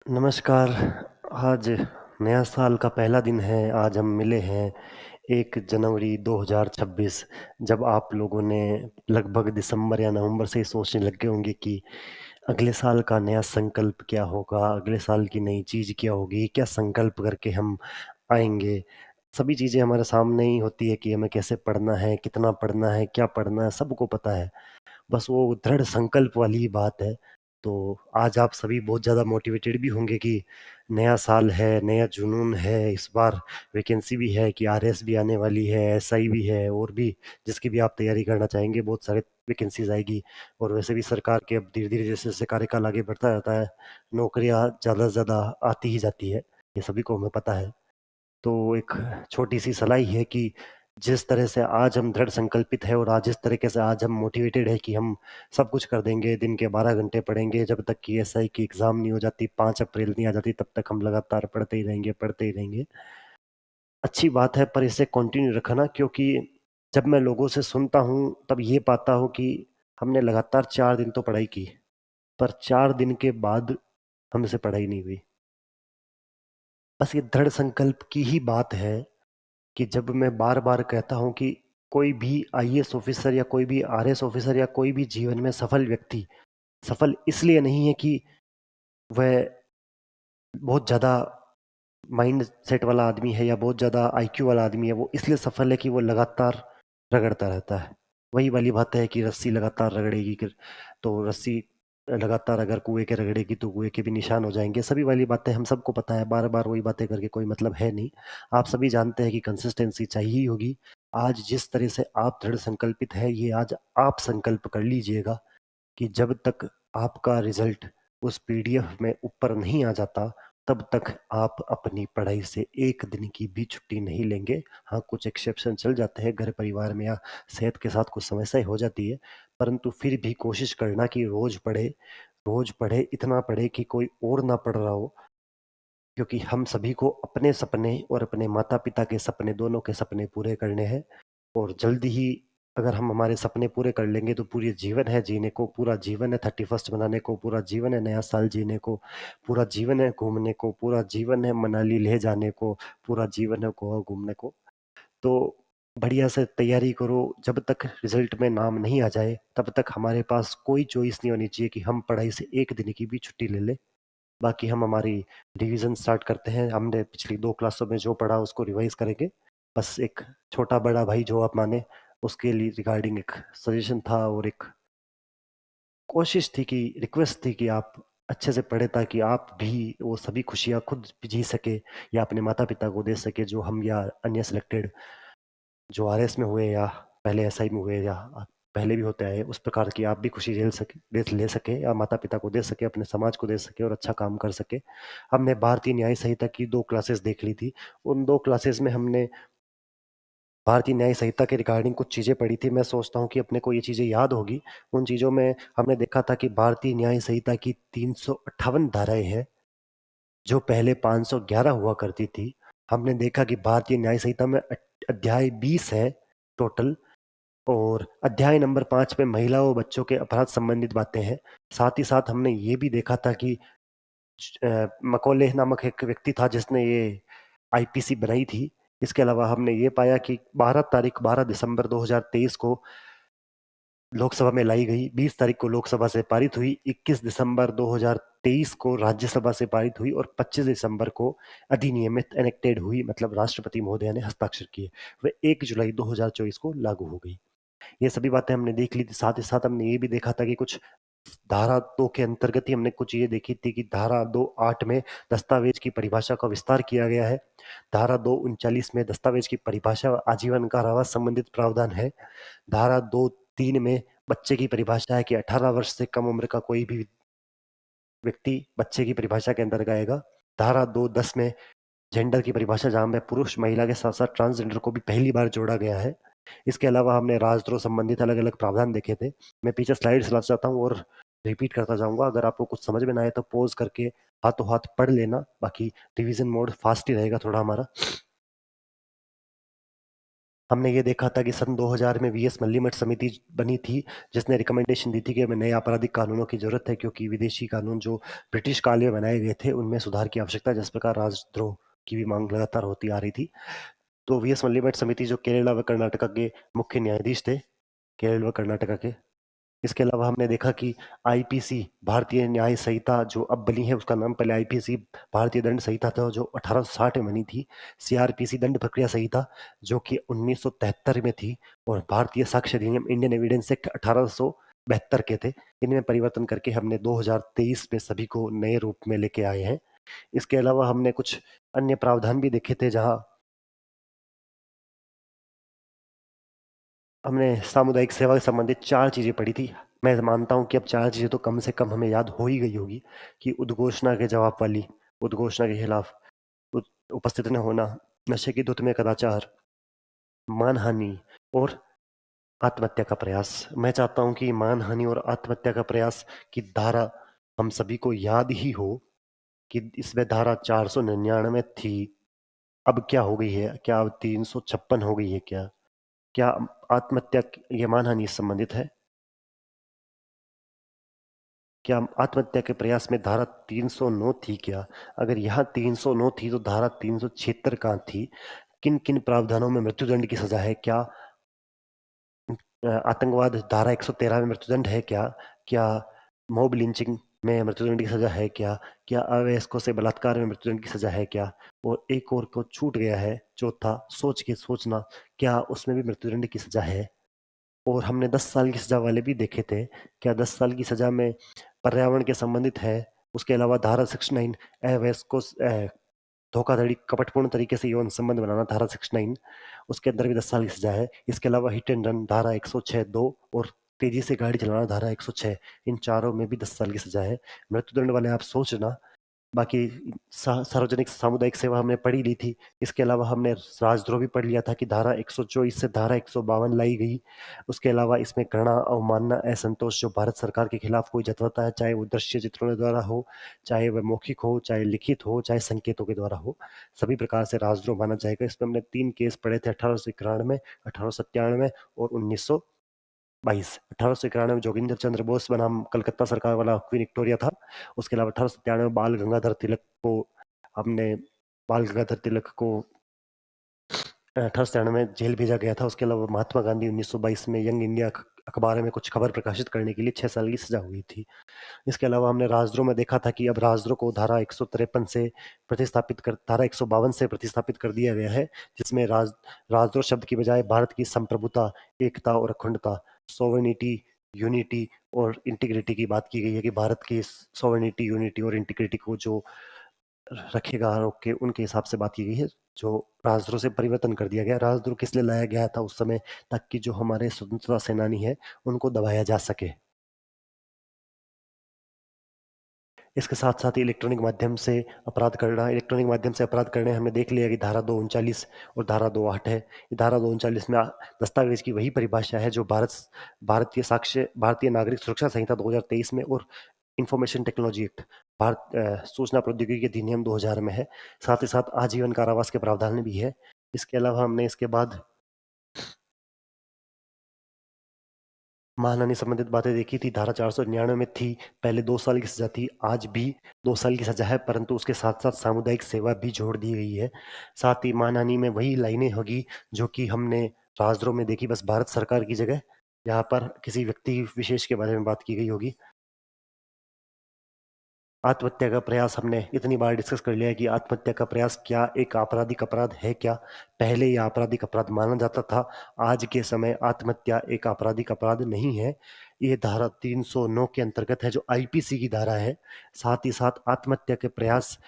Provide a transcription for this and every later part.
नमस्कार। आज नया साल का पहला दिन है। आज हम मिले हैं 1 जनवरी 2026। जब आप लोगों ने लगभग दिसंबर या नवंबर से ही सोचने लग गए होंगे कि अगले साल का नया संकल्प क्या होगा, अगले साल की नई चीज़ क्या होगी, क्या संकल्प करके हम आएँगे। सभी चीज़ें हमारे सामने ही होती है कि हमें कैसे पढ़ना है, कितना पढ़ना है, क्या पढ़ना है, सबको पता है। बस वो दृढ़ संकल्प वाली ही बात है। तो आज आप सभी बहुत ज़्यादा मोटिवेटेड भी होंगे कि नया साल है, नया जुनून है, इस बार वैकेंसी भी है कि आरएस भी आने वाली है, एसआई भी है और भी जिसकी भी आप तैयारी करना चाहेंगे, बहुत सारे वैकेंसीज़ आएगी। और वैसे भी सरकार के अब धीरे-धीरे जैसे-जैसे कार्यकाल आगे बढ़ता जाता है, नौकरियाँ ज़्यादा से ज़्यादा आती ही जाती है, ये सभी को हमें पता है। तो एक छोटी-सी सलाह ही है कि जिस तरह से आज हम दृढ़ संकल्पित हैं और आज जिस तरीके से आज हम मोटिवेटेड है कि हम सब कुछ कर देंगे, दिन के 12 घंटे पढ़ेंगे, जब तक कि एसआई की एग्ज़ाम नहीं हो जाती, 5 अप्रैल नहीं आ जाती, तब तक हम लगातार पढ़ते ही रहेंगे, पढ़ते ही रहेंगे। अच्छी बात है, पर इसे कंटिन्यू रखना, क्योंकि जब मैं लोगों से सुनता हूँ, तब ये पाता हूँ कि हमने लगातार 4 दिन तो पढ़ाई की, पर 4 दिन के बाद हमसे पढ़ाई नहीं हुई। बस ये दृढ़ संकल्प की ही बात है कि जब मैं बार-बार कहता हूँ कि कोई भी आईएएस ऑफिसर या कोई भी आरएस ऑफिसर या कोई भी जीवन में सफल व्यक्ति, सफल इसलिए नहीं है कि वह बहुत ज़्यादा माइंड सेट वाला आदमी है या बहुत ज़्यादा आईक्यू वाला आदमी है, वो इसलिए सफल है कि वो लगातार रगड़ता रहता है। वही वाली बात है कि रस्सी लगातार रगड़ेगी तो रस्सी लगातार अगर कुएँ के रगड़ेगी तो कुएँ के भी निशान हो जाएँगे। सभी वाली बातें हम सबको पता है, बार-बार वही बातें करके कोई मतलब है नहीं। आप सभी जानते हैं कि कंसिस्टेंसी चाहिए ही होगी। आज जिस तरह से आप दृढ़ संकल्पित हैं, ये आज आप संकल्प कर लीजिएगा कि जब तक आपका रिज़ल्ट उस पीडीएफ में ऊपर नहीं आ जाता, तब तक आप अपनी पढ़ाई से 1 दिन की भी छुट्टी नहीं लेंगे। हाँ, कुछ एक्सेप्शन चल जाते हैं, घर परिवार में या सेहत के साथ कुछ समस्याएँ हो जाती है, परंतु फिर भी कोशिश करना कि रोज़ पढ़े, इतना पढ़े कि कोई और ना पढ़ रहा हो, क्योंकि हम सभी को अपने सपने और अपने माता-पिता के सपने, दोनों के सपने पूरे करने हैं। और जल्दी ही अगर हम हमारे सपने पूरे कर लेंगे तो पूरे जीवन है जीने को, पूरा जीवन है 31st मनाने को, पूरा जीवन है नया साल जीने को, पूरा जीवन है घूमने को, पूरा जीवन है मनाली लेह जाने को, पूरा जीवन है गोवा घूमने को। तो बढ़िया से तैयारी करो, जब तक रिजल्ट में नाम नहीं आ जाए तब तक हमारे पास कोई चॉइस नहीं होनी चाहिए कि हम पढ़ाई से 1 दिन की भी छुट्टी ले लें। बाकी हम हमारी रिवीजन स्टार्ट करते हैं। हमने पिछली 2 क्लासों में जो पढ़ा उसको रिवाइज़ करेंगे। बस एक छोटा बड़ा भाई जो आप माने, उसके लिए रिगार्डिंग एक सजेशन था और एक कोशिश थी कि रिक्वेस्ट थी कि आप अच्छे से पढ़ें ताकि आप भी वो सभी खुशियाँ खुद जी सके या अपने माता-पिता को दे सके जो हम या अन्य सिलेक्टेड जो आरएस में हुए या पहले एसआई में हुए या पहले भी होते आए, उस प्रकार की आप भी खुशी ले सके या माता-पिता को दे सके, अपने समाज को दे सके और अच्छा काम कर सके। हमने भारतीय न्याय संहिता की 2 क्लासेस देख ली थी। उन 2 क्लासेस में हमने भारतीय न्याय संहिता के रिगार्डिंग कुछ चीज़ें पढ़ी थी। मैं सोचता हूँ कि अपने को ये चीज़ें याद होगी। उन चीज़ों में हमने देखा था कि भारतीय न्याय संहिता की 358 धाराएँ हैं, जो पहले 511 हुआ करती थी। हमने देखा कि भारतीय न्याय संहिता में अध्याय 20 है टोटल, और अध्याय नंबर 5 में महिला व बच्चों के अपराध संबंधित बातें हैं। साथ ही साथ हमने ये भी देखा था कि मकौलेह नामक एक व्यक्ति था जिसने ये आईपीसी बनाई थी। इसके अलावा हमने ये पाया कि 12 दिसंबर 2023 को लोकसभा में लाई गई, 20 तारीख को लोकसभा से पारित हुई, 21 दिसंबर 2023 को राज्यसभा से पारित हुई और 25 दिसंबर को अधिनियमित एनेक्टेड हुई, मतलब राष्ट्रपति महोदया ने हस्ताक्षर किए। वह 1 जुलाई 2024 को लागू हो गई। ये सभी बातें हमने देख ली थी। साथ ही साथ हमने ये भी देखा था कि कुछ धारा 2 के अंतर्गत ही हमने कुछ चीज़ें देखी थी कि धारा 2(8) में दस्तावेज की परिभाषा का विस्तार किया गया है। धारा 239 में दस्तावेज की परिभाषा आजीवन कारावास संबंधित प्रावधान है। धारा 2(3) में बच्चे की परिभाषा है कि 18 वर्ष से कम उम्र का कोई भी व्यक्ति बच्चे की परिभाषा के अंतर्गत आएगा। धारा 2(10) में जेंडर की परिभाषा जहाँ में पुरुष, महिला के साथ-साथ ट्रांसजेंडर को भी पहली बार जोड़ा गया है। इसके अलावा हमने राजद्रोह संबंधित अलग-अलग प्रावधान देखे थे। मैं पीछे स्लाइड्स चला जाता हूँ और रिपीट करता जाऊँगा। अगर आपको कुछ समझ में ना आए तो पॉज़ करके हाथों-हाथ पढ़ लेना। बाकी रिवीजन मोड फास्ट ही रहेगा थोड़ा हमारा। हमने ये देखा था कि सन 2000 में वीएस मल्लीमठ समिति बनी थी, जिसने रिकमेंडेशन दी थी कि हमें नए आपराधिक कानूनों की जरूरत है, क्योंकि विदेशी कानून जो ब्रिटिश काल में बनाए गए थे उनमें सुधार की आवश्यकता है, जिस प्रकार राजद्रोह की भी मांग लगातार होती आ रही थी। तो वीएस मल्लीमठ समिति जो केरला व कर्नाटका के मुख्य न्यायाधीश थे, केरल व कर्नाटका के। इसके अलावा हमने देखा कि आईपीसी भारतीय न्याय संहिता जो अब बनी है, उसका नाम पहले आईपीसी भारतीय दंड संहिता था, जो 1860 में बनी थी। सीआरपीसी दंड प्रक्रिया संहिता जो कि 1973 में थी। और भारतीय साक्ष्य अधिनियम इंडियन एविडेंस एक्ट 1872 के थे। इनमें परिवर्तन करके हमने 2023 में सभी को नए रूप में लेके आए हैं। इसके अलावा हमने कुछ अन्य प्रावधान भी देखे थे, जहां हमने सामुदायिक सेवा से संबंधित चार चीजें पढ़ी थी। मैं मानता हूं कि अब चार चीजें तो कम से कम हमें याद हो ही गई होगी, कि उद्घोषणा के जवाब वाली, उद्घोषणा के खिलाफ उपस्थित न होना, नशे की धुत में कदाचार, मानहानि और आत्महत्या का प्रयास। मैं चाहता हूं कि मानहानि और आत्महत्या का प्रयास की धारा हम सभी को याद ही हो, कि इसमें धारा 499 थी, अब क्या हो गई है, क्या अब 356 हो गई है क्या? क्या आत्महत्या ये मानहानि से संबंधित है? क्या आत्महत्या के प्रयास में धारा 309 थी क्या? अगर यहाँ 309 थी तो धारा 376 कहाँ थी? किन किन प्रावधानों में मृत्युदंड की सजा है? क्या आतंकवाद धारा 113 में मृत्युदंड है क्या? क्या मॉब लिंचिंग में मृत्युदंड की सजा है क्या? क्या अवयस्कों से बलात्कार में मृत्युदंड की सजा है क्या? और एक और को छूट गया है, चौथा, सोच के सोचना, क्या उसमें भी मृत्युदंड की सजा है? और हमने 10 साल की सजा वाले भी देखे थे। क्या 10 साल की सजा में पर्यावरण के संबंधित है? उसके अलावा धारा 69 अवयस्क को धोखाधड़ी कपटपूर्ण तरीके से यौन संबंध बनाना, धारा 69, उसके अंदर भी 10 साल की सजा है। इसके अलावा हिट एंड रन धारा 106 दो, और तेजी से गाड़ी चलाना धारा 106, इन चारों में भी 10 साल की सजा है। मृत्युदंड वाले आप सोचना। बाकी सार्वजनिक सामुदायिक सेवा हमने पढ़ी ली थी। इसके अलावा हमने राजद्रोह भी पढ़ लिया था, कि धारा 124 से धारा 152 लाई गई। उसके अलावा इसमें घृणा, अवमानना, असंतोष जो भारत सरकार के खिलाफ कोई जताता है, चाहे वो दृश्य चित्रों के द्वारा हो, चाहे वह मौखिक हो, चाहे लिखित हो, चाहे संकेतों के द्वारा हो, सभी प्रकार से राजद्रोह माना जाएगा। इसमें हमने 3 केस पढ़े थे, 1891, 1897 और 1922। 1891 में जोगिंदर चंद्र बोस बनाम कलकत्ता सरकार वाला क्वीन विक्टोरिया था। उसके अलावा 1897 में हमने बाल गंगाधर तिलक को 1897 में जेल भेजा गया था। उसके अलावा महात्मा गांधी 1922 में यंग इंडिया अखबार में कुछ खबर प्रकाशित करने के लिए 6 साल की सजा हुई थी। इसके अलावा हमने राजद्रोह में देखा था कि अब राजद्रोह को धारा 152 से प्रतिस्थापित कर दिया गया है, जिसमें राजद्रोह शब्द की बजाय भारत की संप्रभुता, एकता और अखंडता, सोवरेनिटी, यूनिटी और इंटीग्रिटी की बात की गई है, कि भारत की सोवरेनिटी, यूनिटी और इंटीग्रिटी को जो रखेगा आरोप के, उनके हिसाब से बात की गई है। जो राजद्रोह से परिवर्तन कर दिया गया। राजद्रोह किस लिए लाया गया था उस समय? ताकि जो हमारे स्वतंत्रता सेनानी है, उनको दबाया जा सके। इसके साथ साथ ही इलेक्ट्रॉनिक माध्यम से अपराध करने हमने देख लिया कि धारा 239 और धारा 28 है। धारा 239 में दस्तावेज की वही परिभाषा है जो भारतीय नागरिक सुरक्षा संहिता 2023 में, और इंफॉर्मेशन टेक्नोलॉजी एक्ट, सूचना प्रौद्योगिकी अधिनियम 2000 में है। साथ ही साथ आजीवन कारावास के प्रावधान भी है। इसके अलावा हमने इसके बाद मानहानि संबंधित बातें देखी थी। धारा 499 में थी, पहले 2 साल की सजा थी, आज भी 2 साल की सजा है, परंतु उसके साथ साथ सामुदायिक सेवा भी जोड़ दी गई है। साथ ही मानहानि में वही लाइनें होगी जो कि हमने राजद्रोह में देखी, बस भारत सरकार की जगह यहाँ पर किसी व्यक्ति विशेष के बारे में बात की गई होगी। आत्महत्या का प्रयास हमने इतनी बार डिस्कस कर लिया है कि आत्महत्या का प्रयास क्या एक आपराधिक अपराध है क्या? पहले यह आपराधिक अपराध माना जाता था। आज के समय आत्महत्या एक आपराधिक अपराध नहीं है। ये धारा 309 के अंतर्गत है, जो आईपीसी की धारा है। साथ ही साथ आत्महत्या के प्रयास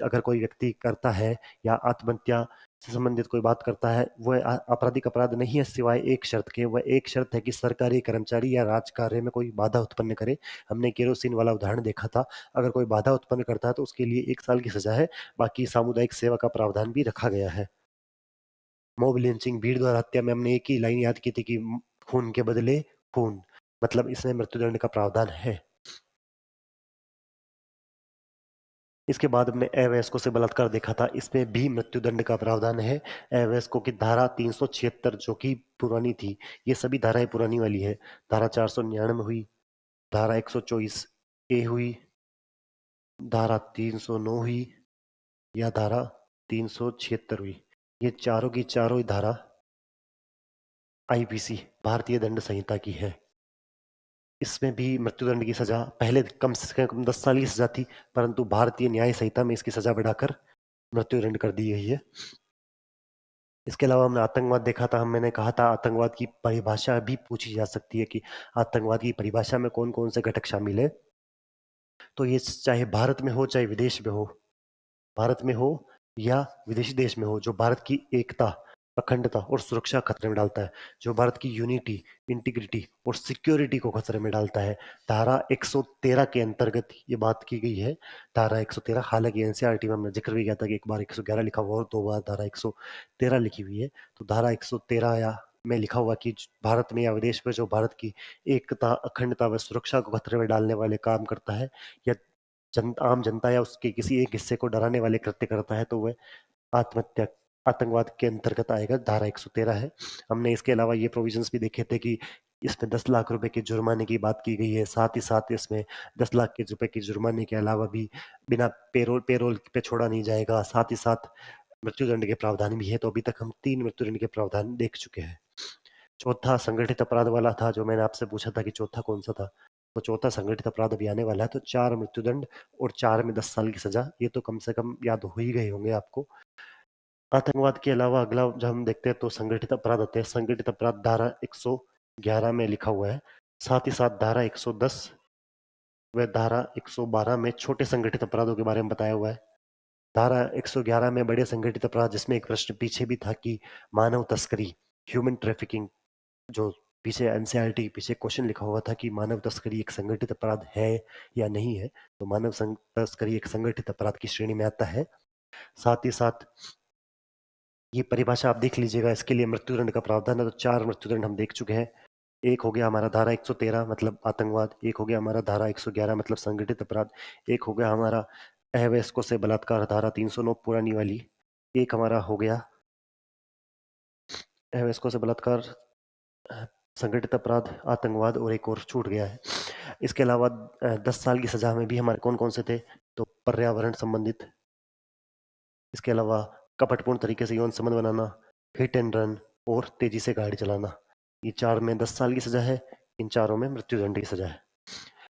अगर कोई व्यक्ति करता है, या आत्महत्या से संबंधित कोई बात करता है, वह आपराधिक अपराध नहीं है, सिवाय एक शर्त के। वह एक शर्त है कि सरकारी कर्मचारी या राज कार्य में कोई बाधा उत्पन्न करे। हमने केरोसिन वाला उदाहरण देखा था। अगर कोई बाधा उत्पन्न करता है तो उसके लिए 1 साल की सजा है। बाकी सामुदायिक सेवा का प्रावधान भी रखा गया है। मॉब लिंचिंग, भीड़ द्वारा हत्या में हमने एक ही लाइन याद की थी, कि खून के बदले खून, मतलब इसमें मृत्युदंड का प्रावधान है। इसके बाद हमने अवयस्कों से बलात्कार देखा था, इसमें भी मृत्युदंड का प्रावधान है। अवयस्कों की धारा 376 जो कि पुरानी थी, ये सभी धाराएं पुरानी वाली है। धारा 499 हुई, धारा 124 ए हुई, धारा 309 हुई या धारा 376 हुई। ये चारों की चारों ही धारा आईपीसी भारतीय दंड संहिता की है। इसमें भी मृत्युदंड की सजा पहले कम से कम 10 साल की सजा थी, परंतु भारतीय न्याय संहिता में इसकी सजा बढ़ाकर मृत्युदंड कर दी गई है। इसके अलावा हमने आतंकवाद देखा था। मैंने कहा था आतंकवाद की परिभाषा भी पूछी जा सकती है कि आतंकवाद की परिभाषा में कौन कौन से घटक शामिल है। तो ये चाहे भारत में हो चाहे विदेश में हो, भारत में हो या विदेशी देश में हो, जो भारत की एकता, अखंडता और सुरक्षा खतरे में डालता है, जो भारत की यूनिटी, इंटीग्रिटी और सिक्योरिटी को खतरे में डालता है। धारा 113 के अंतर्गत ये बात की गई है। धारा 113, हालांकि एनसीईआरटी में हमने जिक्र भी किया था कि एक बार 111 लिखा हुआ और 2 बार धारा 113 लिखी हुई है। तो धारा 113 या में लिखा हुआ कि भारत में या विदेश में जो भारत की एकता, अखंडता व सुरक्षा को खतरे में डालने वाले काम करता है या आम जनता या उसके किसी एक हिस्से को डराने वाले कृत्य करता है, तो वह आत्महत्या, आतंकवाद के अंतर्गत आएगा। धारा 113 है। हमने इसके अलावा ये प्रोविजंस भी देखे थे कि इसमें 10 लाख रुपए के जुर्माने की बात की गई है। साथ ही साथ इसमें 10 लाख के रुपए के जुर्माने के अलावा भी बिना पेरोल पेरोल पे छोड़ा नहीं जाएगा। साथ ही साथ मृत्युदंड के प्रावधान भी है। तो अभी तक हम 3 मृत्युदंड के प्रावधान देख चुके हैं। चौथा संगठित अपराध वाला था, जो मैंने आपसे पूछा था कि चौथा कौन सा था। तो चौथा संगठित अपराध अभी आने वाला है। तो 4 मृत्युदंड और 4 में 10 साल की सजा, ये तो कम से कम याद हो ही गए होंगे आपको। आतंकवाद के अलावा अगला जब हम देखते हैं तो संगठित अपराध होते हैं। संगठित अपराध धारा 111 में लिखा हुआ है। साथ ही साथ धारा 110 व धारा 112 में छोटे संगठित अपराधों के बारे में बताया हुआ है। धारा 111 में बड़े संगठित अपराध, जिसमें एक प्रश्न पीछे भी था कि मानव तस्करी, ह्यूमन ट्रैफिकिंग, जो पीछे एनसीईआरटी के पीछे क्वेश्चन लिखा हुआ था कि मानव तस्करी एक संगठित अपराध है या नहीं है। तो मानव तस्करी एक संगठित अपराध की श्रेणी में आता है। साथ ही साथ ये परिभाषा आप देख लीजिएगा, इसके लिए मृत्युदंड का प्रावधान है। तो 4 मृत्युदंड हम देख चुके हैं। एक हो गया हमारा धारा 113 मतलब आतंकवाद, एक हो गया हमारा धारा 111 मतलब संगठित अपराध, एक हो गया हमारा अवयस्कों से बलात्कार धारा 309 पुरानी वाली, एक हमारा हो गया अवयस्कों से बलात्कार, संगठित अपराध, आतंकवाद, और एक और छूट गया है। इसके अलावा 10 साल की सजा में भी हमारे कौन कौन से थे, तो पर्यावरण संबंधित, इसके अलावा कपटपूर्ण तरीके से यौन संबंध बनाना, हिट एंड रन और तेजी से गाड़ी चलाना। ये 4 में 10 साल की सजा है, इन चारों में मृत्युदंड की सजा है।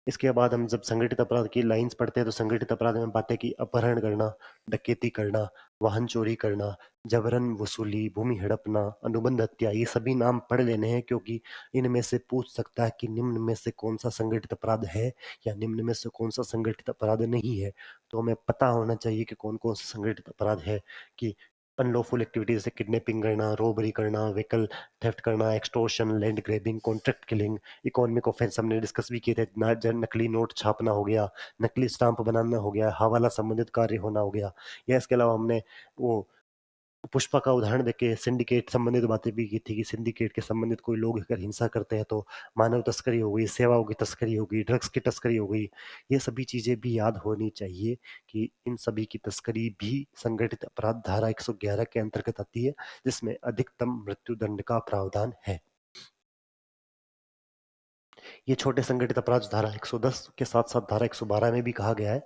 इसके बाद हम जब संगठित अपराध की लाइंस पढ़ते हैं तो संगठित अपराध में बातें कि अपहरण करना, डकैती करना, वाहन चोरी करना, जबरन वसूली, भूमि हड़पना, अनुबंध हत्या, ये सभी नाम पढ़ लेने हैं, क्योंकि इनमें से पूछ सकता है कि निम्न में से कौन सा संगठित अपराध है या निम्न में से कौन सा संगठित अपराध नहीं है। तो हमें पता होना चाहिए कि कौन कौन सा संगठित अपराध है, कि अनलॉफुल एक्टिविटी जैसे किडनैपिंग करना, रोबरी करना, व्हीकल थेफ्ट करना, extortion, land grabbing, contract killing, economic offence हमने डिस्कस भी किए थे। नकली नोट छापना हो गया, नकली स्टाम्प बनाना हो गया, हवाला संबंधित कार्य होना हो गया। या इसके अलावा हमने वो पुष्पा का उदाहरण देके सिंडिकेट संबंधित बातें भी की थी कि सिंडिकेट के संबंधित कोई लोग अगर हिंसा करते हैं तो मानव तस्करी हो गई, सेवाओं की तस्करी हो गई, ड्रग्स की तस्करी हो गई। ये सभी चीजें भी याद होनी चाहिए कि इन सभी की तस्करी भी संगठित अपराध धारा 111 के अंतर्गत आती है, जिसमें अधिकतम मृत्युदंड का प्रावधान है। ये छोटे संगठित अपराध धारा 110 के साथ साथ धारा 112 में भी कहा गया है।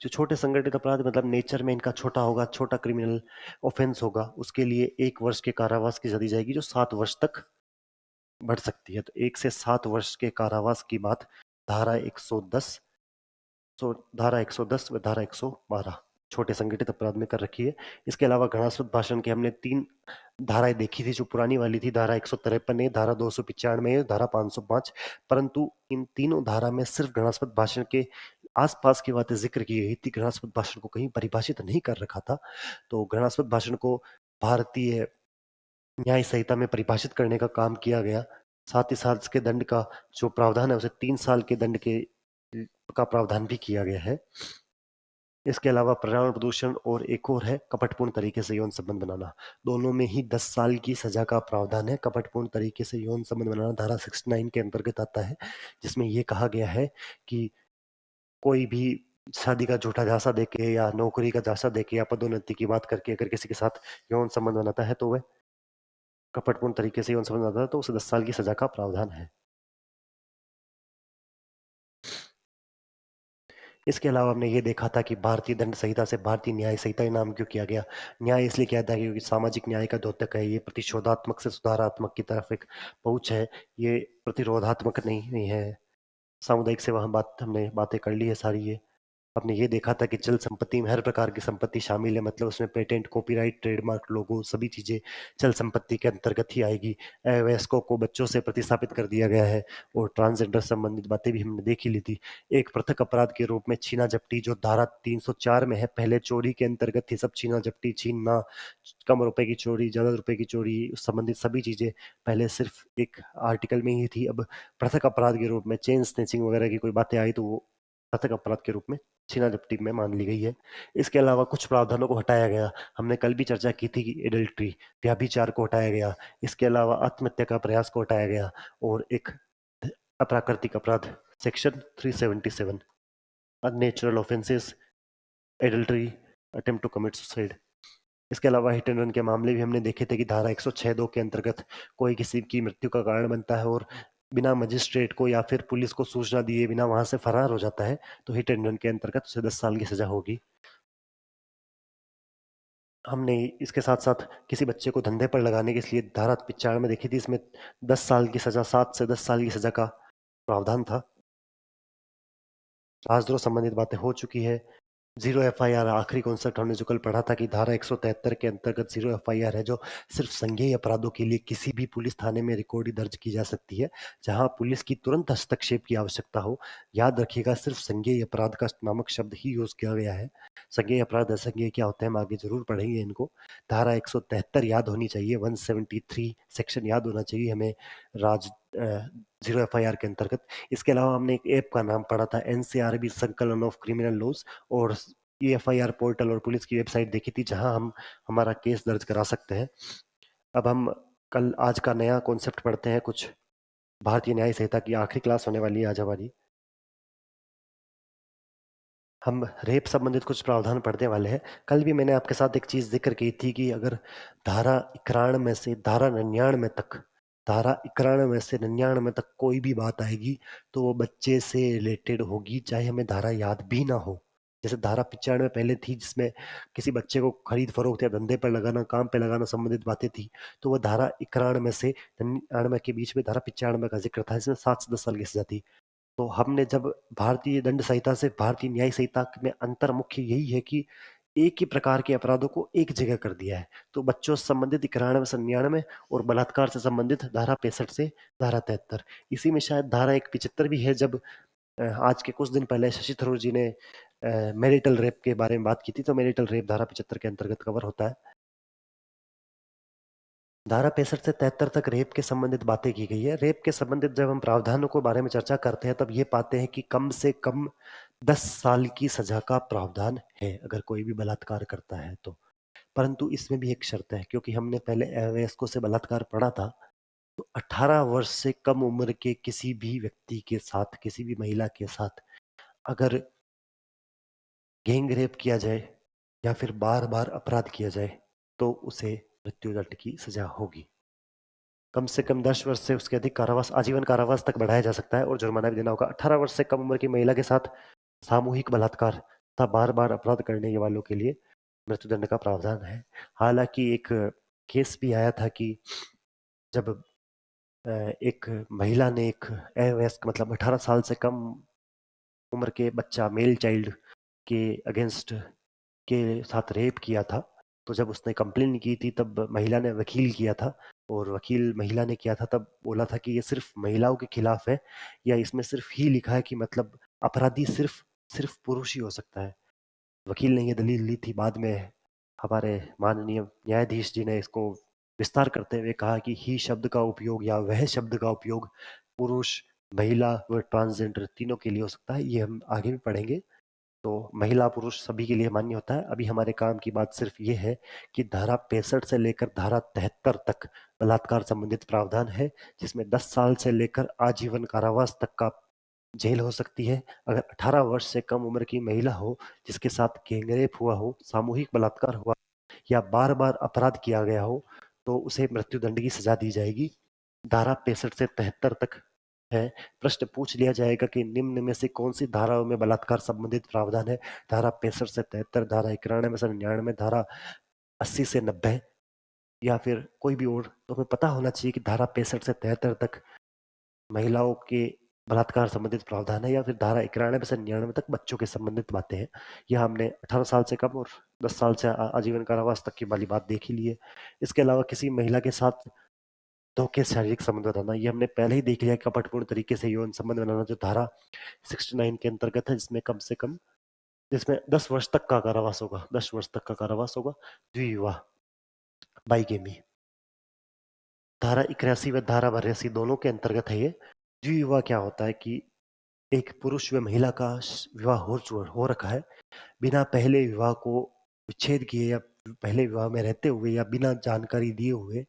जो छोटे संगठित अपराध मतलब नेचर में इनका छोटा होगा, छोटा क्रिमिनल ऑफेंस होगा, उसके लिए 1 वर्ष के कारावास की सजा दी जाएगी, जो 7 वर्ष तक बढ़ सकती है। तो 1 से 7 वर्ष के कारावास की बात धारा 110, तो धारा 110 व धारा 112 छोटे संगठित अपराध में कर रखी है। इसके अलावा घृणास्पद भाषण के हमने 3 धाराएं देखी थी। जो पुरानी वाली थी धारा 153 है, धारा 295 है, धारा 505। परंतु इन तीनों धारा में सिर्फ घृणास्पद भाषण के आसपास की बातें जिक्र की गई थी, घृणास्पद भाषण को कहीं परिभाषित नहीं कर रखा था। तो घृणास्पद भाषण को भारतीय न्याय संहिता में परिभाषित करने का काम किया गया। साथ ही साथ इसके दंड का जो प्रावधान है उसे 3 साल के दंड के का प्रावधान भी किया गया है। इसके अलावा पर्यावरण प्रदूषण और एक और है कपटपूर्ण तरीके से यौन संबंध बनाना। दोनों में ही 10 साल की सजा का प्रावधान है। कपटपूर्ण तरीके से यौन संबंध बनाना धारा 69 के अंतर्गत आता है, जिसमें यह कहा गया है कि कोई भी शादी का झूठा झांसा देके या नौकरी का झांसा देके या पदोन्नति की बात करके अगर किसी के साथ यौन संबंध बनाता है तो वह कपटपूर्ण तरीके से यौन संबंध बनाता है तो उसे 10 साल की सजा का प्रावधान है। इसके अलावा हमने ये देखा था कि भारतीय दंड संहिता से भारतीय न्याय संहिता नाम क्यों किया गया। न्याय इसलिए किया था क्योंकि सामाजिक न्याय का द्योतक है, ये प्रतिशोधात्मक से सुधारात्मक की तरफ एक पहुंच है, ये प्रतिरोधात्मक नहीं है। सामुदायिक सेवा हम बात हमने बातें कर ली है सारी ये। आपने ये देखा था कि चल संपत्ति में हर प्रकार की संपत्ति शामिल है, मतलब उसमें पेटेंट, कॉपीराइट, ट्रेडमार्क, लोगो सभी चीजें चल संपत्ति के अंतर्गत ही आएगी। अवयस्कों को बच्चों से प्रतिस्थापित कर दिया गया है और ट्रांसजेंडर संबंधित बातें भी हमने देख ही ली थी। एक पृथक अपराध के रूप में छीना झपटी जो धारा 304 में है, पहले चोरी के अंतर्गत थी सब, छीना झपटी, छीनना, कम रुपए की चोरी, ज्यादा रुपए की चोरी संबंधित सभी चीजें पहले सिर्फ एक आर्टिकल में ही थी। अब पृथक अपराध के रूप में चेन स्नैचिंग वगैरह की कोई बातें आई तो वो पृथक अपराध के रूप में छीना झपटी में मान ली गई है। इसके अलावा कुछ प्रावधानों को हटाया गया। हमने कल भी चर्चा की थी कि एडल्ट्री, व्यभिचार को हटाया गया। इसके अलावा आत्महत्या का प्रयास को हटाया गया और एक अप्राकृतिक अपराध section 377 unnatural offences, adultery, attempt to commit suicide. इसके अलावा हिट एंड रन के मामले भी हमने देखे थे कि धारा 106(2) के अंतर्गत कोई किसी की मृत्यु का कारण बनता है और बिना मजिस्ट्रेट को या फिर पुलिस को सूचना दिए बिना वहां से फरार हो जाता है तो हिट एंड रन के अंतर्गत उसे 10 साल की सजा होगी। हमने इसके साथ साथ किसी बच्चे को धंधे पर लगाने के लिए धारा 95 में देखी थी, इसमें 10 साल की सजा, 7 से 10 साल की सजा का प्रावधान था। राजद्रोह संबंधित बातें हो चुकी है। जीरो एफआईआर आखिरी कॉन्सेप्ट हमने जो कल पढ़ा था कि धारा 173 के अंतर्गत जीरो एफआईआर है जो सिर्फ संज्ञेय अपराधों के लिए किसी भी पुलिस थाने में रिकॉर्ड दर्ज की जा सकती है जहां पुलिस की तुरंत हस्तक्षेप की आवश्यकता हो। याद रखिएगा सिर्फ संज्ञेय अपराध का नामक शब्द ही यूज किया गया है। संज्ञेय अपराध असंज्ञेय क्या होते हैं हम आगे जरूर पढ़ेंगे इनको। धारा 173 याद होनी चाहिए, 173 सेक्शन याद होना चाहिए हमें राज जीरो एफआईआर के अंतर्गत। इसके अलावा हमने एक ऐप का नाम पढ़ा था, एनसीआरबी संकलन ऑफ क्रिमिनल लॉज, और ये एफआईआर पोर्टल और पुलिस की वेबसाइट देखी थी जहां हम हमारा केस दर्ज करा सकते हैं। अब हम कल आज का नया कॉन्सेप्ट पढ़ते हैं, कुछ भारतीय न्याय संहिता की आखिरी क्लास होने वाली है आज हमारी। हम रेप संबंधित कुछ प्रावधान पढ़ने वाले हैं। कल भी मैंने आपके साथ एक चीज जिक्र की थी कि अगर धारा 91 से धारा 99 तक, धारा 91 से 99 तक कोई भी बात आएगी तो वो बच्चे से रिलेटेड होगी, चाहे हमें धारा याद भी ना हो। जैसे धारा 95 पहले थी जिसमें किसी बच्चे को खरीद फरोख्त या धंधे पर लगाना, काम पे लगाना संबंधित बातें थी, तो वह धारा 91 से 99 के बीच में धारा 95 का जिक्र था, इसमें 7 से 10 साल की सजा थी। तो हमने जब भारतीय दंड संहिता से भारतीय न्याय संहिता में अंतर मुख्य यही है कि एक ही प्रकार के अपराधों को एक जगह कर दिया है। तो बच्चों से संबंधित 91 से 99 और बलात्कार से संबंधित धारा 65 से धारा 73। इसी में शायद धारा एक 75 भी है। जब आज के कुछ दिन पहले शशि थरूर जी ने मैरिटल रेप के बारे में बात की थी तो मैरिटल रेप धारा 75 के अंतर्गत कवर होता है। धारा 65 से 73 तक रेप के संबंधित बातें की गई है। रेप के संबंधित जब हम प्रावधानों के बारे में चर्चा करते हैं तब ये पाते हैं कि कम से कम 10 साल की सजा का प्रावधान है अगर कोई भी बलात्कार करता है तो। परंतु इसमें भी एक शर्त है, क्योंकि हमने पहले अवयस्कों से बलात्कार पढ़ा था, तो 18 वर्ष से कम उम्र के किसी भी व्यक्ति के साथ, किसी भी महिला के साथ अगर गैंग रेप किया जाए या फिर बार बार अपराध किया जाए तो उसे मृत्युदंड की सजा होगी। कम से कम 10 वर्ष से उसके अधिक कारावास, आजीवन कारावास तक बढ़ाया जा सकता है और जुर्माना भी देना होगा। 18 वर्ष से कम उम्र की महिला के साथ सामूहिक बलात्कार तथा बार बार अपराध करने वालों के लिए मृत्युदंड का प्रावधान है। हालांकि एक केस भी आया था कि जब एक महिला ने एक अवयस्क मतलब 18 साल से कम उम्र के बच्चा, मेल चाइल्ड के अगेंस्ट के साथ रेप किया था, तो जब उसने कंप्लेन की थी तब महिला ने वकील किया था और वकील महिला ने किया था तब बोला था कि ये सिर्फ महिलाओं के खिलाफ है या इसमें सिर्फ ही लिखा है कि मतलब अपराधी सिर्फ सिर्फ पुरुष ही हो सकता है। वकील ने ये दलील ली थी। बाद में हमारे माननीय न्यायाधीश जी ने इसको विस्तार करते हुए कहा कि ही शब्द का उपयोग या वह शब्द का उपयोग पुरुष, महिला व ट्रांसजेंडर तीनों के लिए हो सकता है। ये हम आगे भी पढ़ेंगे। तो महिला पुरुष सभी के लिए मान्य होता है। अभी हमारे काम की बात सिर्फ ये है कि धारा 65 से लेकर धारा 73 तक बलात्कार संबंधित प्रावधान है जिसमें 10 साल से लेकर आजीवन कारावास तक का जेल हो सकती है। अगर 18 वर्ष से कम उम्र की महिला हो जिसके साथ गैंगरेप हुआ हो, सामूहिक बलात्कार हुआ या बार बार अपराध किया गया हो तो उसे मृत्युदंड की सजा दी जाएगी। धारा 65 से 73 तक है। प्रश्न पूछ लिया जाएगा कि निम्न में से कौन सी धाराओं में बलात्कार संबंधित प्रावधान है। धारा 65 से 73, धारा 91 से 99, धारा 80 से 90 या फिर कोई भी और। तो हमें पता होना चाहिए कि धारा 65 से 73 तक महिलाओं के बलात्कार संबंधित प्रावधान है या फिर धारा 91 से 99 तक बच्चों के संबंधित बातें हैं। यह हमने 18 साल से कम और 10 साल से आजीवन कारावास तक की वाली बात देख ही ली है। इसके अलावा किसी महिला के साथ धोखे से शारीरिक संबंध बनाना, ये हमने पहले ही देख लिया कपटपूर्ण तरीके से यौन संबंध बनाना जो धारा 69 के अंतर्गत है, जिसमें कम से कम जिसमें 10 वर्ष तक का कारावास होगा, 10 वर्ष तक का कारावास होगा। द्विविवाह, बाइगेमी, धारा 81 व धारा 82 दोनों के अंतर्गत है ये। द्विविवाह क्या होता है कि एक पुरुष व महिला का विवाह हो रखा है, बिना पहले विवाह को विच्छेद किए या पहले विवाह में रहते हुए या बिना जानकारी दिए हुए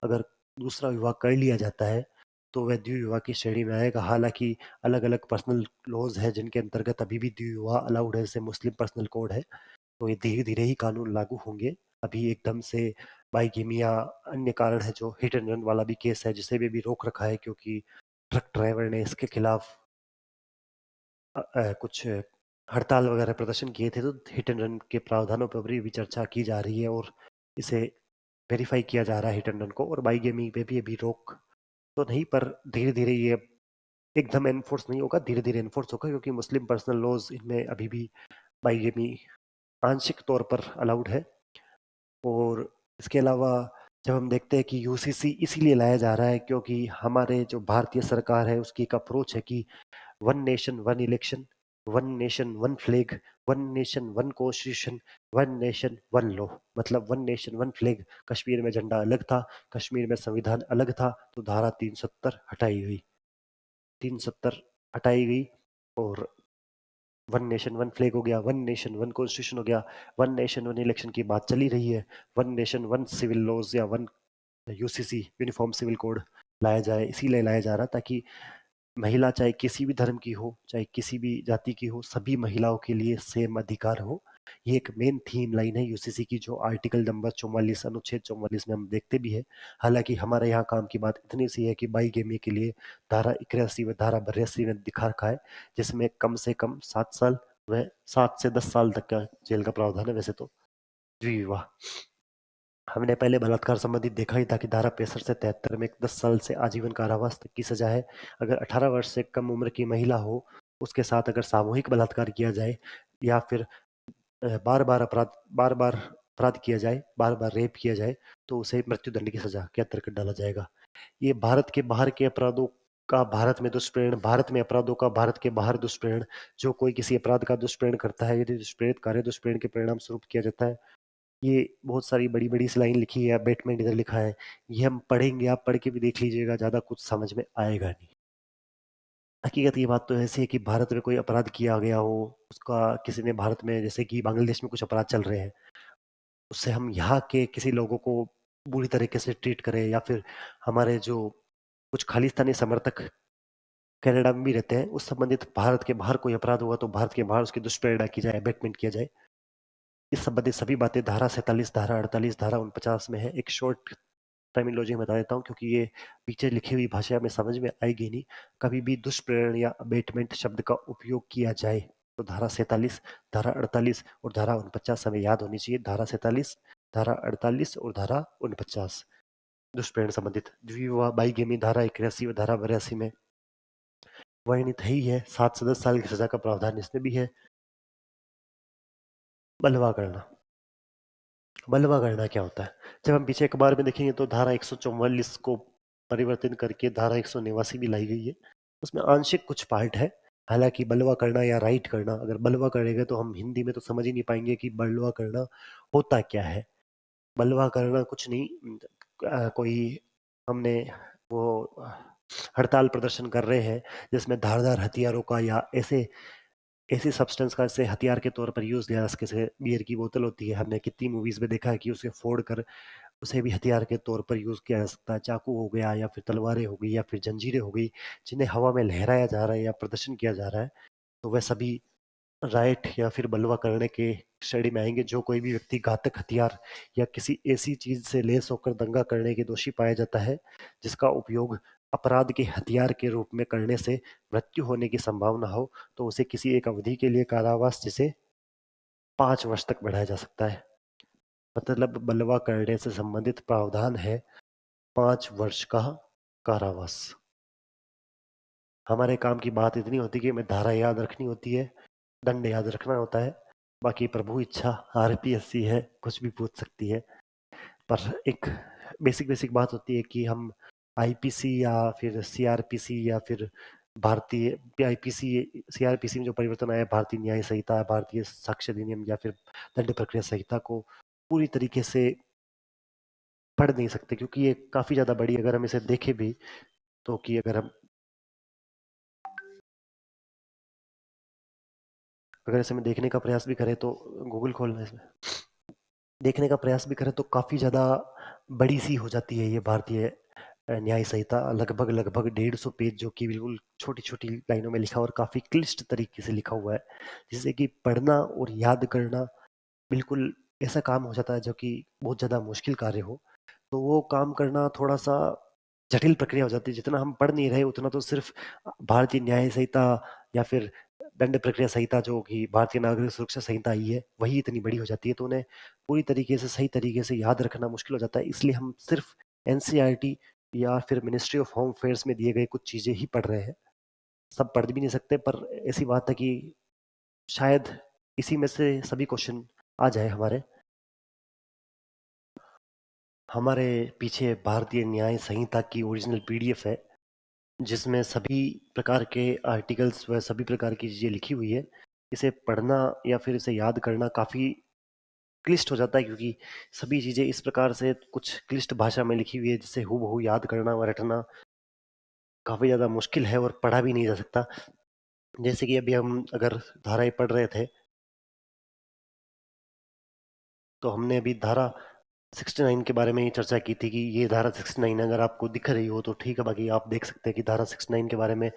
अगर दूसरा विवाह कर लिया जाता है तो वह द्विविवाह की श्रेणी में आएगा। हालांकि अलग अलग पर्सनल लॉज है जिनके अंतर्गत अभी भी द्विविवाह अलाउड है, जैसे मुस्लिम पर्सनल कोड है, तो ये धीरे धीरे ही कानून लागू होंगे। अभी एकदम से बाइगेमी या अन्य कारण है जो हिट एंड रन वाला भी केस है जिसे भी रोक रखा है क्योंकि ट्रक ड्राइवर ने इसके खिलाफ कुछ हड़ताल वगैरह प्रदर्शन किए थे, तो हिट एंड रन के प्रावधानों पर भी चर्चा की जा रही है और इसे वेरीफाई किया जा रहा है हिट एंड रन को। और बाइगेमी पे भी अभी रोक तो नहीं, पर धीरे धीरे ये एकदम एनफोर्स नहीं होगा, धीरे धीरे एनफोर्स होगा क्योंकि मुस्लिम पर्सनल लॉज इनमें अभी भी बाइगेमी आंशिक तौर पर अलाउड है। और इसके अलावा जब हम देखते हैं कि यूसीसी इसीलिए लाया जा रहा है क्योंकि हमारे जो भारतीय सरकार है उसकी एक अप्रोच है कि one nation one election, one nation one flag, one nation one constitution, one nation one law. मतलब one nation one flag, Kashmir में झंडा अलग था, कश्मीर में संविधान अलग था, तो धारा 370 हटाई गई, 370 हटाई गई और वन नेशन वन फ्लैग हो गया, वन नेशन वन कॉन्स्टिट्यूशन हो गया, वन नेशन वन इलेक्शन की बात चली रही है, one nation one civil laws या one UCC uniform civil code लाया जाए, इसीलिए लाया जा रहा ताकि महिला चाहे किसी भी धर्म की हो, चाहे किसी भी जाति की हो, सभी महिलाओं के लिए सेम अधिकार हो। ये एक मेन थीम लाइन है यूसीसी की जो आर्टिकल नंबर 44 अनुच्छेद 44 में हम देखते भी है। हालांकि हमारे यहाँ काम की बात इतनी सी है कि बाईगेमी के लिए धारा 81 व धारा 82 में दिखा रखा है जिसमें कम से कम 7 साल व 7 से 10 साल तक का जेल का प्रावधान है। वैसे तो द्विविवाह हमने पहले बलात्कार संबंधित देखा ही था कि धारा 65 से 73 में 10 साल से आजीवन कारावास तक की सजा है। अगर 18 वर्ष से कम उम्र की महिला हो उसके साथ अगर सामूहिक बलात्कार किया जाए या फिर बार बार अपराध किया जाए, बार बार रेप किया जाए तो उसे मृत्युदंड की सजा के अंतर्गत डाला जाएगा। ये भारत के बाहर के अपराधों का भारत में दुष्प्रेरण, भारत में अपराधों का भारत के बाहर दुष्प्रेरण, जो कोई किसी अपराध का दुष्प्रेरण करता है यदि दुष्प्रेरित कार्य दुष्प्रेरण के परिणाम स्वरूप किया जाता है। ये बहुत सारी बड़ी बड़ी लाइन लिखी है, बेटमेंट इधर लिखा है, ये हम पढ़ेंगे, आप पढ़ के भी देख लीजिएगा, ज्यादा कुछ समझ में आएगा नहीं। हकीकत ये बात तो ऐसी है कि भारत में कोई अपराध किया गया हो, उसका किसी ने भारत में, जैसे कि बांग्लादेश में कुछ अपराध चल रहे हैं, उससे हम यहाँ के किसी लोगों को बुरी तरीके से ट्रीट करें या फिर हमारे जो कुछ खालिस्तानी समर्थक कनाडा में भी रहते हैं उस संबंधित भारत के बाहर कोई अपराध हुआ तो भारत के बाहर उसकी दुष्प्रेरणा की जाए, अबेटमेंट किया जाए, इस संबंधित सभी बातें धारा 47, धारा 48, धारा 49 में है। एक शॉर्ट टर्मिनोलॉजी में बता देता हूँ क्योंकि ये पीछे लिखी हुई भाषा में समझ में आएगी नहीं। कभी भी दुष्प्रेरण या अबेटमेंट शब्द का उपयोग किया जाए तो धारा 47, धारा 48 और धारा 49 हमें याद होनी चाहिए। धारा 47, धारा 48 और धारा 49 दुष्प्रेरण संबंधित। द्विविवाह बाईगेमी धारा 81 और धारा 82 में वर्णित ही है। 7 से 10 साल की सजा का प्रावधान इसमें भी है। बलवा करना, बलवा करना क्या होता है? जब हम पीछे अखबार में देखेंगे तो धारा 144 को परिवर्तन करके धारा 189 भी लाई गई है। उसमें आंशिक कुछ पार्ट है। हालांकि बलवा करना या राइट करना, अगर बलवा करेंगे तो हम हिंदी में तो समझ ही नहीं पाएंगे कि बलवा करना होता क्या है। बलवा करना कुछ नहीं, कोई हमने वो हड़ताल प्रदर्शन कर रहे हैं जिसमें धारदार हथियारों का या ऐसे ऐसी सब्सटेंस का जैसे हथियार के तौर पर यूज लिया, जैसे बियर की बोतल होती है, हमने कितनी मूवीज में देखा है कि उसे फोड़ कर उसे भी हथियार के तौर पर यूज किया जा सकता है। चाकू हो गया या फिर तलवारें हो गई या फिर जंजीरें हो गई, जिन्हें हवा में लहराया जा रहा है या प्रदर्शन किया जा रहा है, तो वह सभी राइट या फिर बलवा करने के श्रेणी में आएंगे। जो कोई भी व्यक्ति घातक हथियार या किसी ऐसी चीज से लैस होकर दंगा करने के दोषी पाया जाता है जिसका उपयोग अपराध के हथियार के रूप में करने से मृत्यु होने की संभावना हो, तो उसे किसी एक अवधि के लिए कारावास जिसे 5 वर्ष तक बढ़ाया जा सकता है। मतलब बलवा करने से संबंधित प्रावधान है 5 वर्ष का कारावास। हमारे काम की बात इतनी होती है कि हमें धारा याद रखनी होती है, दंड याद रखना होता है। बाकी प्रभु इच्छा, आरपीएससी है, कुछ भी पूछ सकती है। पर एक बेसिक बेसिक बात होती है कि हम आईपीसी या फिर सीआरपीसी या फिर भारतीय आईपीसी सीआरपीसी में जो परिवर्तन आया, भारतीय न्याय संहिता, भारतीय साक्ष्य अधिनियम या फिर दंड प्रक्रिया संहिता को पूरी तरीके से पढ़ नहीं सकते, क्योंकि ये काफी ज्यादा बड़ी, अगर हम इसे देखें भी तो कि अगर इसे में देखने का प्रयास भी करें तो गूगल खोलना इसमें देखने का प्रयास भी करें तो काफी ज्यादा बड़ी सी हो जाती है ये भारतीय न्याय संहिता। लगभग लगभग 150 पेज, जो कि बिल्कुल छोटी छोटी लाइनों में लिखा और काफी क्लिष्ट तरीके से लिखा हुआ है, जिससे कि पढ़ना और याद करना बिल्कुल ऐसा काम हो जाता है जो कि बहुत ज्यादा मुश्किल कार्य हो। तो वो काम करना थोड़ा सा जटिल प्रक्रिया हो जाती है। जितना हम पढ़ नहीं रहे उतना तो सिर्फ भारतीय न्याय संहिता या फिर दंड प्रक्रिया संहिता, जो कि भारतीय नागरिक सुरक्षा संहिता आई है, वही इतनी बड़ी हो जाती है, तो उन्हें पूरी तरीके से सही तरीके से याद रखना मुश्किल हो जाता है। इसलिए हम सिर्फ एनसीईआरटी या फिर मिनिस्ट्री ऑफ होम अफेयर्स में दिए गए कुछ चीजें ही पढ़ रहे हैं। सब पढ़ भी नहीं सकते, पर ऐसी बात है कि शायद इसी में से सभी क्वेश्चन आ जाए हमारे हमारे पीछे भारतीय न्याय संहिता की ओरिजिनल पीडीएफ है, जिसमें सभी प्रकार के आर्टिकल्स व सभी प्रकार की चीज़ें लिखी हुई है। इसे पढ़ना या फिर इसे याद करना काफ़ी क्लिष्ट हो जाता है, क्योंकि सभी चीज़ें इस प्रकार से कुछ क्लिष्ट भाषा में लिखी हुई है जिसे हूबहू याद करना और रटना काफ़ी ज़्यादा मुश्किल है और पढ़ा भी नहीं जा सकता। जैसे कि अभी हम अगर धाराएं पढ़ रहे थे, तो हमने अभी धारा 69 के बारे में ही चर्चा की थी कि ये धारा 69 अगर आपको दिख रही हो तो ठीक है, बाकी आप देख सकते हैं कि धारा 69 के बारे में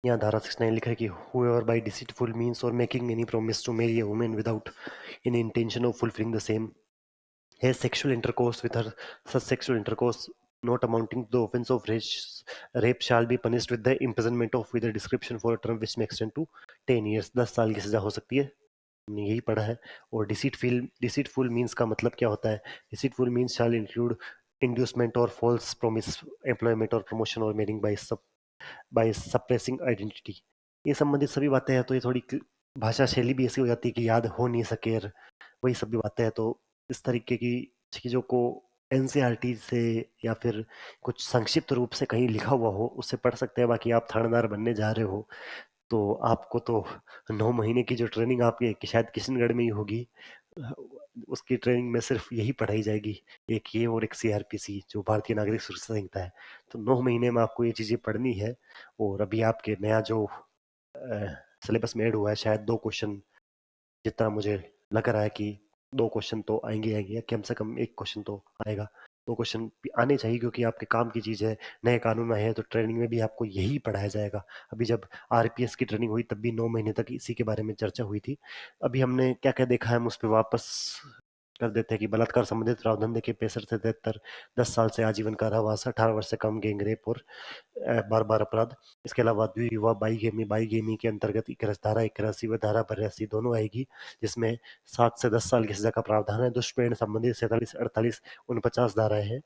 यहाँ धारा 69 लिखा है कि whoever by deceitful means or making any promise to marry a woman without any intention of fulfilling the same has sexual intercourse with her, such sexual intercourse not amounting to the offense of rape shall be punished with the imprisonment of with a description for a term which may extend to 10 years। 10 साल की सजा हो सकती है। हमने यही पढ़ा है। और डिसीटफुल मीन्स का मतलब क्या होता है? Deceitful means shall include inducement और फॉल्स प्रॉमिस एम्प्लॉयमेंट और प्रमोशन और मेरिंग बाय सप्रेसिंग आइडेंटिटी। ये संबंधित सभी बातें हैं, तो ये थोड़ी भाषा शैली भी ऐसी हो जाती है कि याद हो नहीं सके, और वही सभी बातें हैं। तो इस तरीके की चीज़ों को एनसीईआरटी से या फिर कुछ संक्षिप्त रूप से कहीं लिखा हुआ हो उससे पढ़ सकते हैं। बाकी आप थानेदार बनने जा रहे हो तो आपको तो 9 महीने की जो ट्रेनिंग आपकी कि शायद किशनगढ़ में ही होगी, उसकी ट्रेनिंग में सिर्फ यही पढ़ाई जाएगी, एक ये और एक सीआरपीसी जो भारतीय नागरिक सुरक्षा संहिता है। तो 9 महीने में आपको ये चीज़ें पढ़नी है। और अभी आपके नया जो सिलेबस में ऐड हुआ है, शायद 2 क्वेश्चन, जितना मुझे लग रहा है कि 2 क्वेश्चन तो आएंगे आएंगे, या कम से कम एक क्वेश्चन तो आएगा। 2 क्वेश्चन भी आने चाहिए, क्योंकि आपके काम की चीज़ है। नए कानून में है तो ट्रेनिंग में भी आपको यही पढ़ाया जाएगा। अभी जब आरपीएस की ट्रेनिंग हुई तब भी 9 महीने तक इसी के बारे में चर्चा हुई थी। अभी हमने क्या क्या देखा है, हम उस पर वापस कर देते हैं कि बलात्कार संबंधित प्रावधान देखिए 65 से 73, 10 साल से आजीवन कारावास, 18 वर्ष से कम गैंग रेप और बार बार अपराध। इसके अलावा द्विविवाह बाईगेमी के अंतर्गत धारा 81 व धारा 82 दोनों आएगी, जिसमें 7 से 10 साल की सजा का प्रावधान है। दुष्प्रेरण संबंधित 47, 48, 49 धाराएं हैं।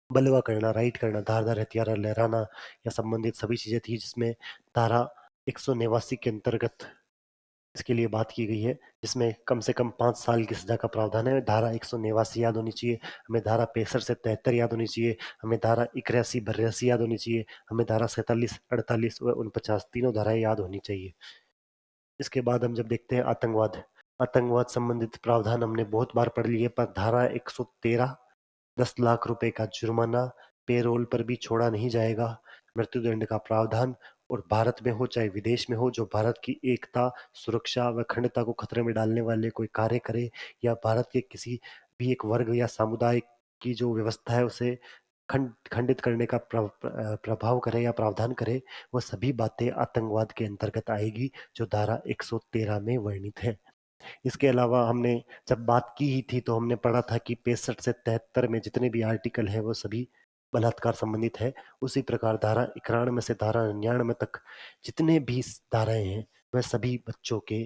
बलवा करना, राइट करना, धारदार हथियार लहराना या संबंधित सभी चीजें थी, जिसमें धारा 189 के अंतर्गत इसके लिए बात की गई है, जिसमें कम से कम 5 साल की सजा का प्रावधान है। धारा 189 याद होनी चाहिए हमें, धारा 65 से 73 याद होनी चाहिए हमें, धारा 81 82 याद होनी चाहिए हमें, धारा 47 48 व 49 तीनों धाराएं याद होनी चाहिए। इसके बाद हम जब देखते हैं आतंकवाद, आतंकवाद संबंधित प्रावधान हमने बहुत बार पढ़ लिए, पर धारा 113, 10 लाख रुपए का जुर्माना, पेरोल पर भी छोड़ा नहीं जाएगा, मृत्युदंड का प्रावधान और भारत में हो चाहे विदेश में हो, जो भारत की एकता, सुरक्षा व अखंडता को खतरे में डालने वाले कोई कार्य करे या भारत के किसी भी एक वर्ग या समुदाय की जो व्यवस्था है उसे खंडित करने का प्रभाव करे या प्रावधान करे, वह सभी बातें आतंकवाद के अंतर्गत आएगी, जो धारा 113 में वर्णित है। इसके अलावा हमने जब बात की ही थी तो हमने पढ़ा था कि 65 से 73 में जितने भी आर्टिकल हैं वो सभी बलात्कार संबंधित है। उसी प्रकार धारा 91 से धारा 99 तक जितने भी धाराएं हैं वह सभी बच्चों के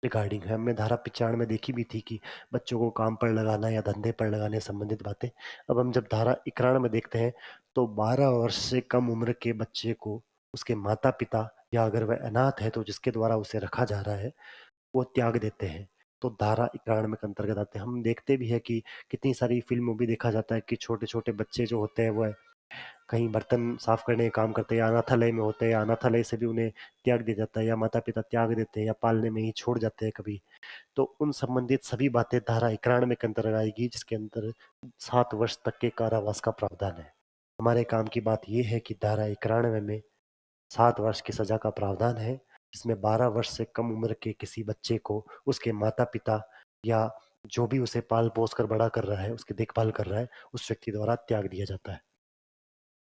रिगार्डिंग है। हमने धारा 95 देखी भी थी कि बच्चों को काम पर लगाना या धंधे पर लगाने संबंधित बातें। अब हम जब धारा 91 देखते हैं तो 12 वर्ष से कम उम्र के बच्चे को उसके माता पिता या अगर वह अनाथ है तो जिसके द्वारा उसे रखा जा रहा है वो त्याग देते हैं, तो धारा 91 के अंतर्गत आते हैं। हम देखते भी है कि कितनी सारी फिल्मों में भी देखा जाता है कि छोटे छोटे बच्चे जो होते हैं वो कहीं बर्तन साफ करने का काम करते हैं या अनाथालय में होते हैं या अनाथालय से भी उन्हें त्याग दिया जाता है या माता पिता त्याग देते हैं या पालने में ही छोड़ जाते हैं कभी। तो उन संबंधित सभी बातें धारा 91 के अंतर्गत आएगी, जिसके अंदर 7 वर्ष तक के कारावास का प्रावधान है। हमारे काम की बात यह है कि धारा 91 में 7 वर्ष की सजा का प्रावधान है, जिसमें 12 वर्ष से कम उम्र के किसी बच्चे को उसके माता पिता या जो भी उसे पाल पोस कर बड़ा कर रहा है, उसकी देखभाल कर रहा है, उस व्यक्ति द्वारा त्याग दिया जाता है।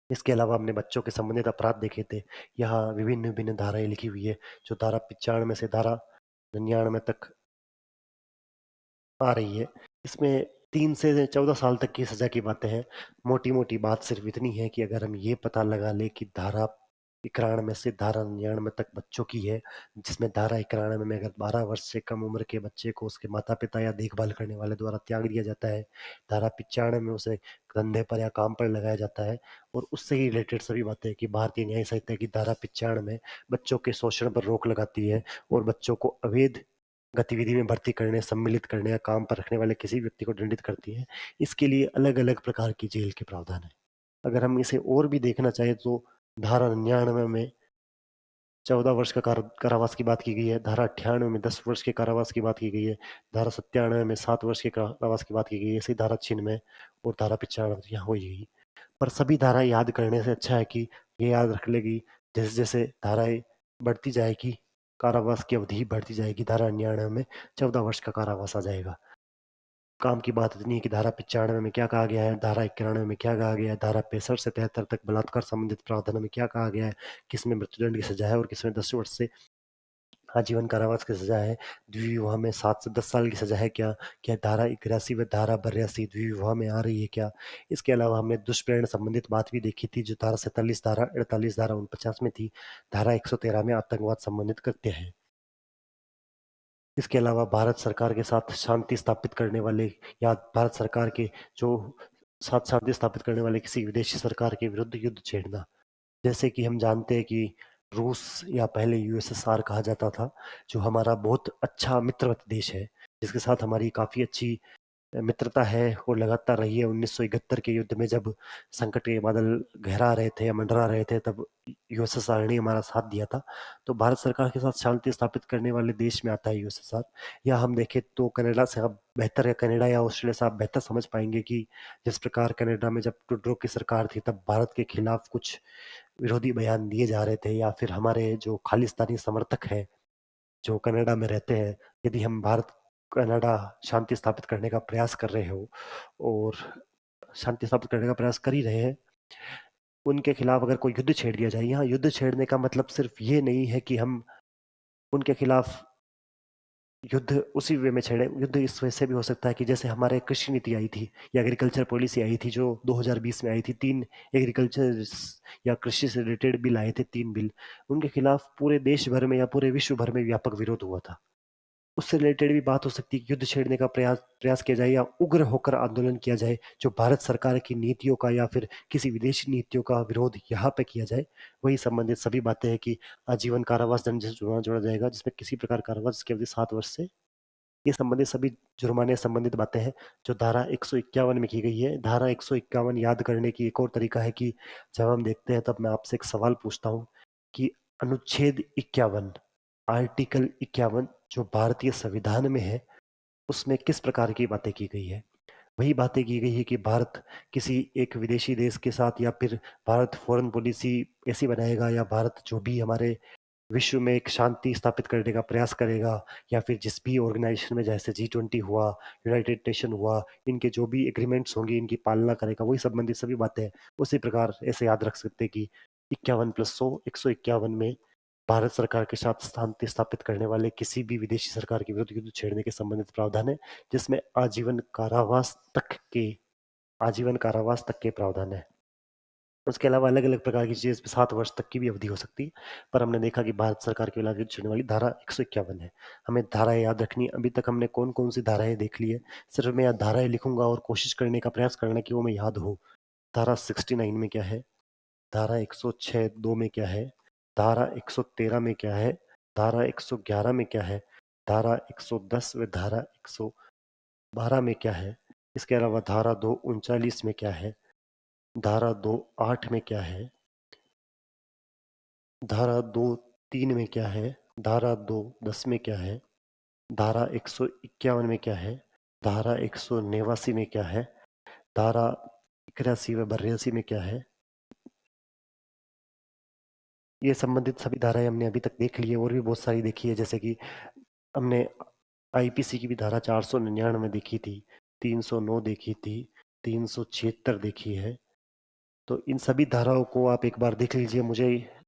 इसके अलावा हमने बच्चों के संबंधित अपराध देखे थे। यहाँ विभिन्न विभिन्न धाराएं लिखी हुई है, जो धारा 95 से धारा 99 तक आ रही है। इसमें 3 से 14 साल तक की सजा की बातें हैं। मोटी मोटी बात सिर्फ इतनी है कि अगर हम ये पता लगा ले कि धारा 91 से धारा 99 तक बच्चों की है, जिसमें धारा 91 में अगर 12 वर्ष से कम उम्र के बच्चे को उसके माता पिता या देखभाल करने वाले द्वारा त्याग दिया जाता है, धारा 95 में उसे कंधे पर या काम पर लगाया जाता है, और उससे ही रिलेटेड सभी बातें कि भारतीय न्याय संहिता की धारा 95 में बच्चों के शोषण पर रोक लगाती है और बच्चों को अवैध गतिविधि में भर्ती करने, सम्मिलित करने या काम पर रखने वाले किसी व्यक्ति को दंडित करती है। इसके लिए अलग अलग प्रकार की जेल के प्रावधान है। अगर हम इसे और भी देखना चाहें तो धारा 99 में 14 वर्ष का कारावास की बात की गई है, धारा 98 में 10 वर्ष के कारावास की बात की गई है, धारा 97 में 7 वर्ष के कारावास की बात की गई है, इसी धारा 96 और धारा 95 यहाँ हो गई। पर सभी धाराएं याद करने से अच्छा है कि ये याद रख लेगी, जैसे जैसे धाराएं बढ़ती जाएगी, कारावास की अवधि बढ़ती जाएगी, धारा 99 में 14 वर्ष का कारावास आ जाएगा। काम की बात इतनी है कि धारा 95 में क्या कहा गया है, धारा 91 में क्या कहा गया है, धारा 65 से 73 तक बलात्कार संबंधित प्रावधानों में क्या कहा गया है, किसमें मृत्युदंड की सजा है और किसमें 10 वर्ष से आजीवन कारावास की सजा है, द्विविवाह में 7 से 10 साल की सजा है क्या, क्या धारा 81 व धारा 82 द्विविवाह में आ रही है क्या। इसके अलावा हमने दुष्प्रेरण संबंधित बात भी देखी थी, जो धारा 47, धारा 48, धारा 49 में थी। धारा 113 में आतंकवाद संबंधित कृत्य है। इसके अलावा भारत सरकार के साथ शांति स्थापित करने वाले या भारत सरकार के जो साथ शांति स्थापित करने वाले किसी विदेशी सरकार के विरुद्ध युद्ध छेड़ना, जैसे कि हम जानते हैं कि रूस या पहले यूएसएसआर कहा जाता था, जो हमारा बहुत अच्छा मित्रवत देश है, जिसके साथ हमारी काफ़ी अच्छी मित्रता है और लगातार रही है। 1971 के युद्ध में जब संकट के बादल गहरा रहे थे या मंडरा रहे थे, तब यूएसएसआर ने हमारा साथ दिया था। तो भारत सरकार के साथ शांति स्थापित करने वाले देश में आता है यूएसएसआर। या हम देखें तो कनाडा से आप बेहतर, या कनाडा या ऑस्ट्रेलिया से आप बेहतर समझ पाएंगे कि जिस प्रकार कनाडा में जब ट्रूडो की सरकार थी तब भारत के खिलाफ कुछ विरोधी बयान दिए जा रहे थे, या फिर हमारे जो खालिस्तानी समर्थक हैं जो कनाडा में रहते हैं, यदि हम भारत कनाडा शांति स्थापित करने का प्रयास कर रहे हो और शांति स्थापित करने का प्रयास कर ही रहे हैं, उनके खिलाफ अगर कोई युद्ध छेड़ दिया जाए, यहाँ युद्ध छेड़ने का मतलब सिर्फ ये नहीं है कि हम उनके खिलाफ युद्ध उसी वे में छेड़े। युद्ध इस वजह से भी हो सकता है कि जैसे हमारे कृषि नीति आई थी या एग्रीकल्चर पॉलिसी आई थी जो 2020 में आई थी, 3 एग्रीकल्चर या कृषि से रिलेटेड बिल आए थे, 3 बिल, उनके खिलाफ पूरे देश भर में या पूरे विश्व भर में व्यापक विरोध हुआ था। उससे रिलेटेड भी बात हो सकती है कि युद्ध छेड़ने का प्रयास प्रयास किया जाए या उग्र होकर आंदोलन किया जाए, जो भारत सरकार की नीतियों का या फिर किसी विदेशी नीतियों का विरोध यहाँ पे किया जाए। वही संबंधित सभी बातें हैं कि आजीवन कारावास दंड से जुर्माना जोड़ा जाएगा, जिसमें किसी प्रकार कारावास की अवधि 7 वर्ष से, ये संबंधित सभी जुर्माने संबंधित बातें हैं जो धारा 151 में की गई है। धारा 151 याद करने की एक और तरीका है कि जब हम देखते हैं तब मैं आपसे एक सवाल पूछता हूँ कि अनुच्छेद 51, आर्टिकल 51 जो भारतीय संविधान में है, उसमें किस प्रकार की बातें की गई है। वही बातें की गई है कि भारत किसी एक विदेशी देश के साथ, या फिर भारत फॉरेन पॉलिसी ऐसी बनाएगा, या भारत जो भी हमारे विश्व में एक शांति स्थापित करने का प्रयास करेगा, या फिर जिस भी ऑर्गेनाइजेशन में, जैसे G20 हुआ, यूनाइटेड नेशन हुआ, इनके जो भी एग्रीमेंट्स होंगे इनकी पालना करेगा, वही संबंधित सभी बातें। उसी प्रकार ऐसे याद रख सकते हैं कि 51+100 151 में भारत सरकार के साथ शांति स्थापित करने वाले किसी भी विदेशी सरकार के विरुद्ध युद्ध छेड़ने के संबंधित प्रावधान है, जिसमें आजीवन कारावास तक के प्रावधान है। उसके अलावा अलग अलग प्रकार की चीजें, 7 वर्ष तक की भी अवधि हो सकती है, पर हमने देखा कि भारत सरकार के खिलाफ युद्ध छेड़ने वाली धारा 151 है। हमें धाराएं याद रखनी है। अभी तक हमने कौन कौन सी धाराएं देख ली है, सिर्फ मैं यहाँ धाराएं लिखूंगा और कोशिश करने का प्रयास करना कि वो मैं याद हो। धारा 69 में क्या है, धारा 106(2) में क्या है, धारा 113 में क्या है, धारा 111 में क्या है, धारा 110 व धारा 112 में क्या है, इसके अलावा धारा 239 में क्या है, धारा 2(8) में क्या है, धारा 2(3) में क्या है, धारा 2(10) में क्या है, धारा 151 में क्या है, धारा 189 में क्या है, धारा 81 व 82 में क्या है। ये संबंधित सभी धाराएं हमने अभी तक देख ली है, और भी बहुत सारी देखी है, जैसे कि हमने आईपीसी की भी धारा 499 देखी थी, 309 देखी थी, 376 देखी है। तो इन सभी धाराओं को आप एक बार देख लीजिए। मुझे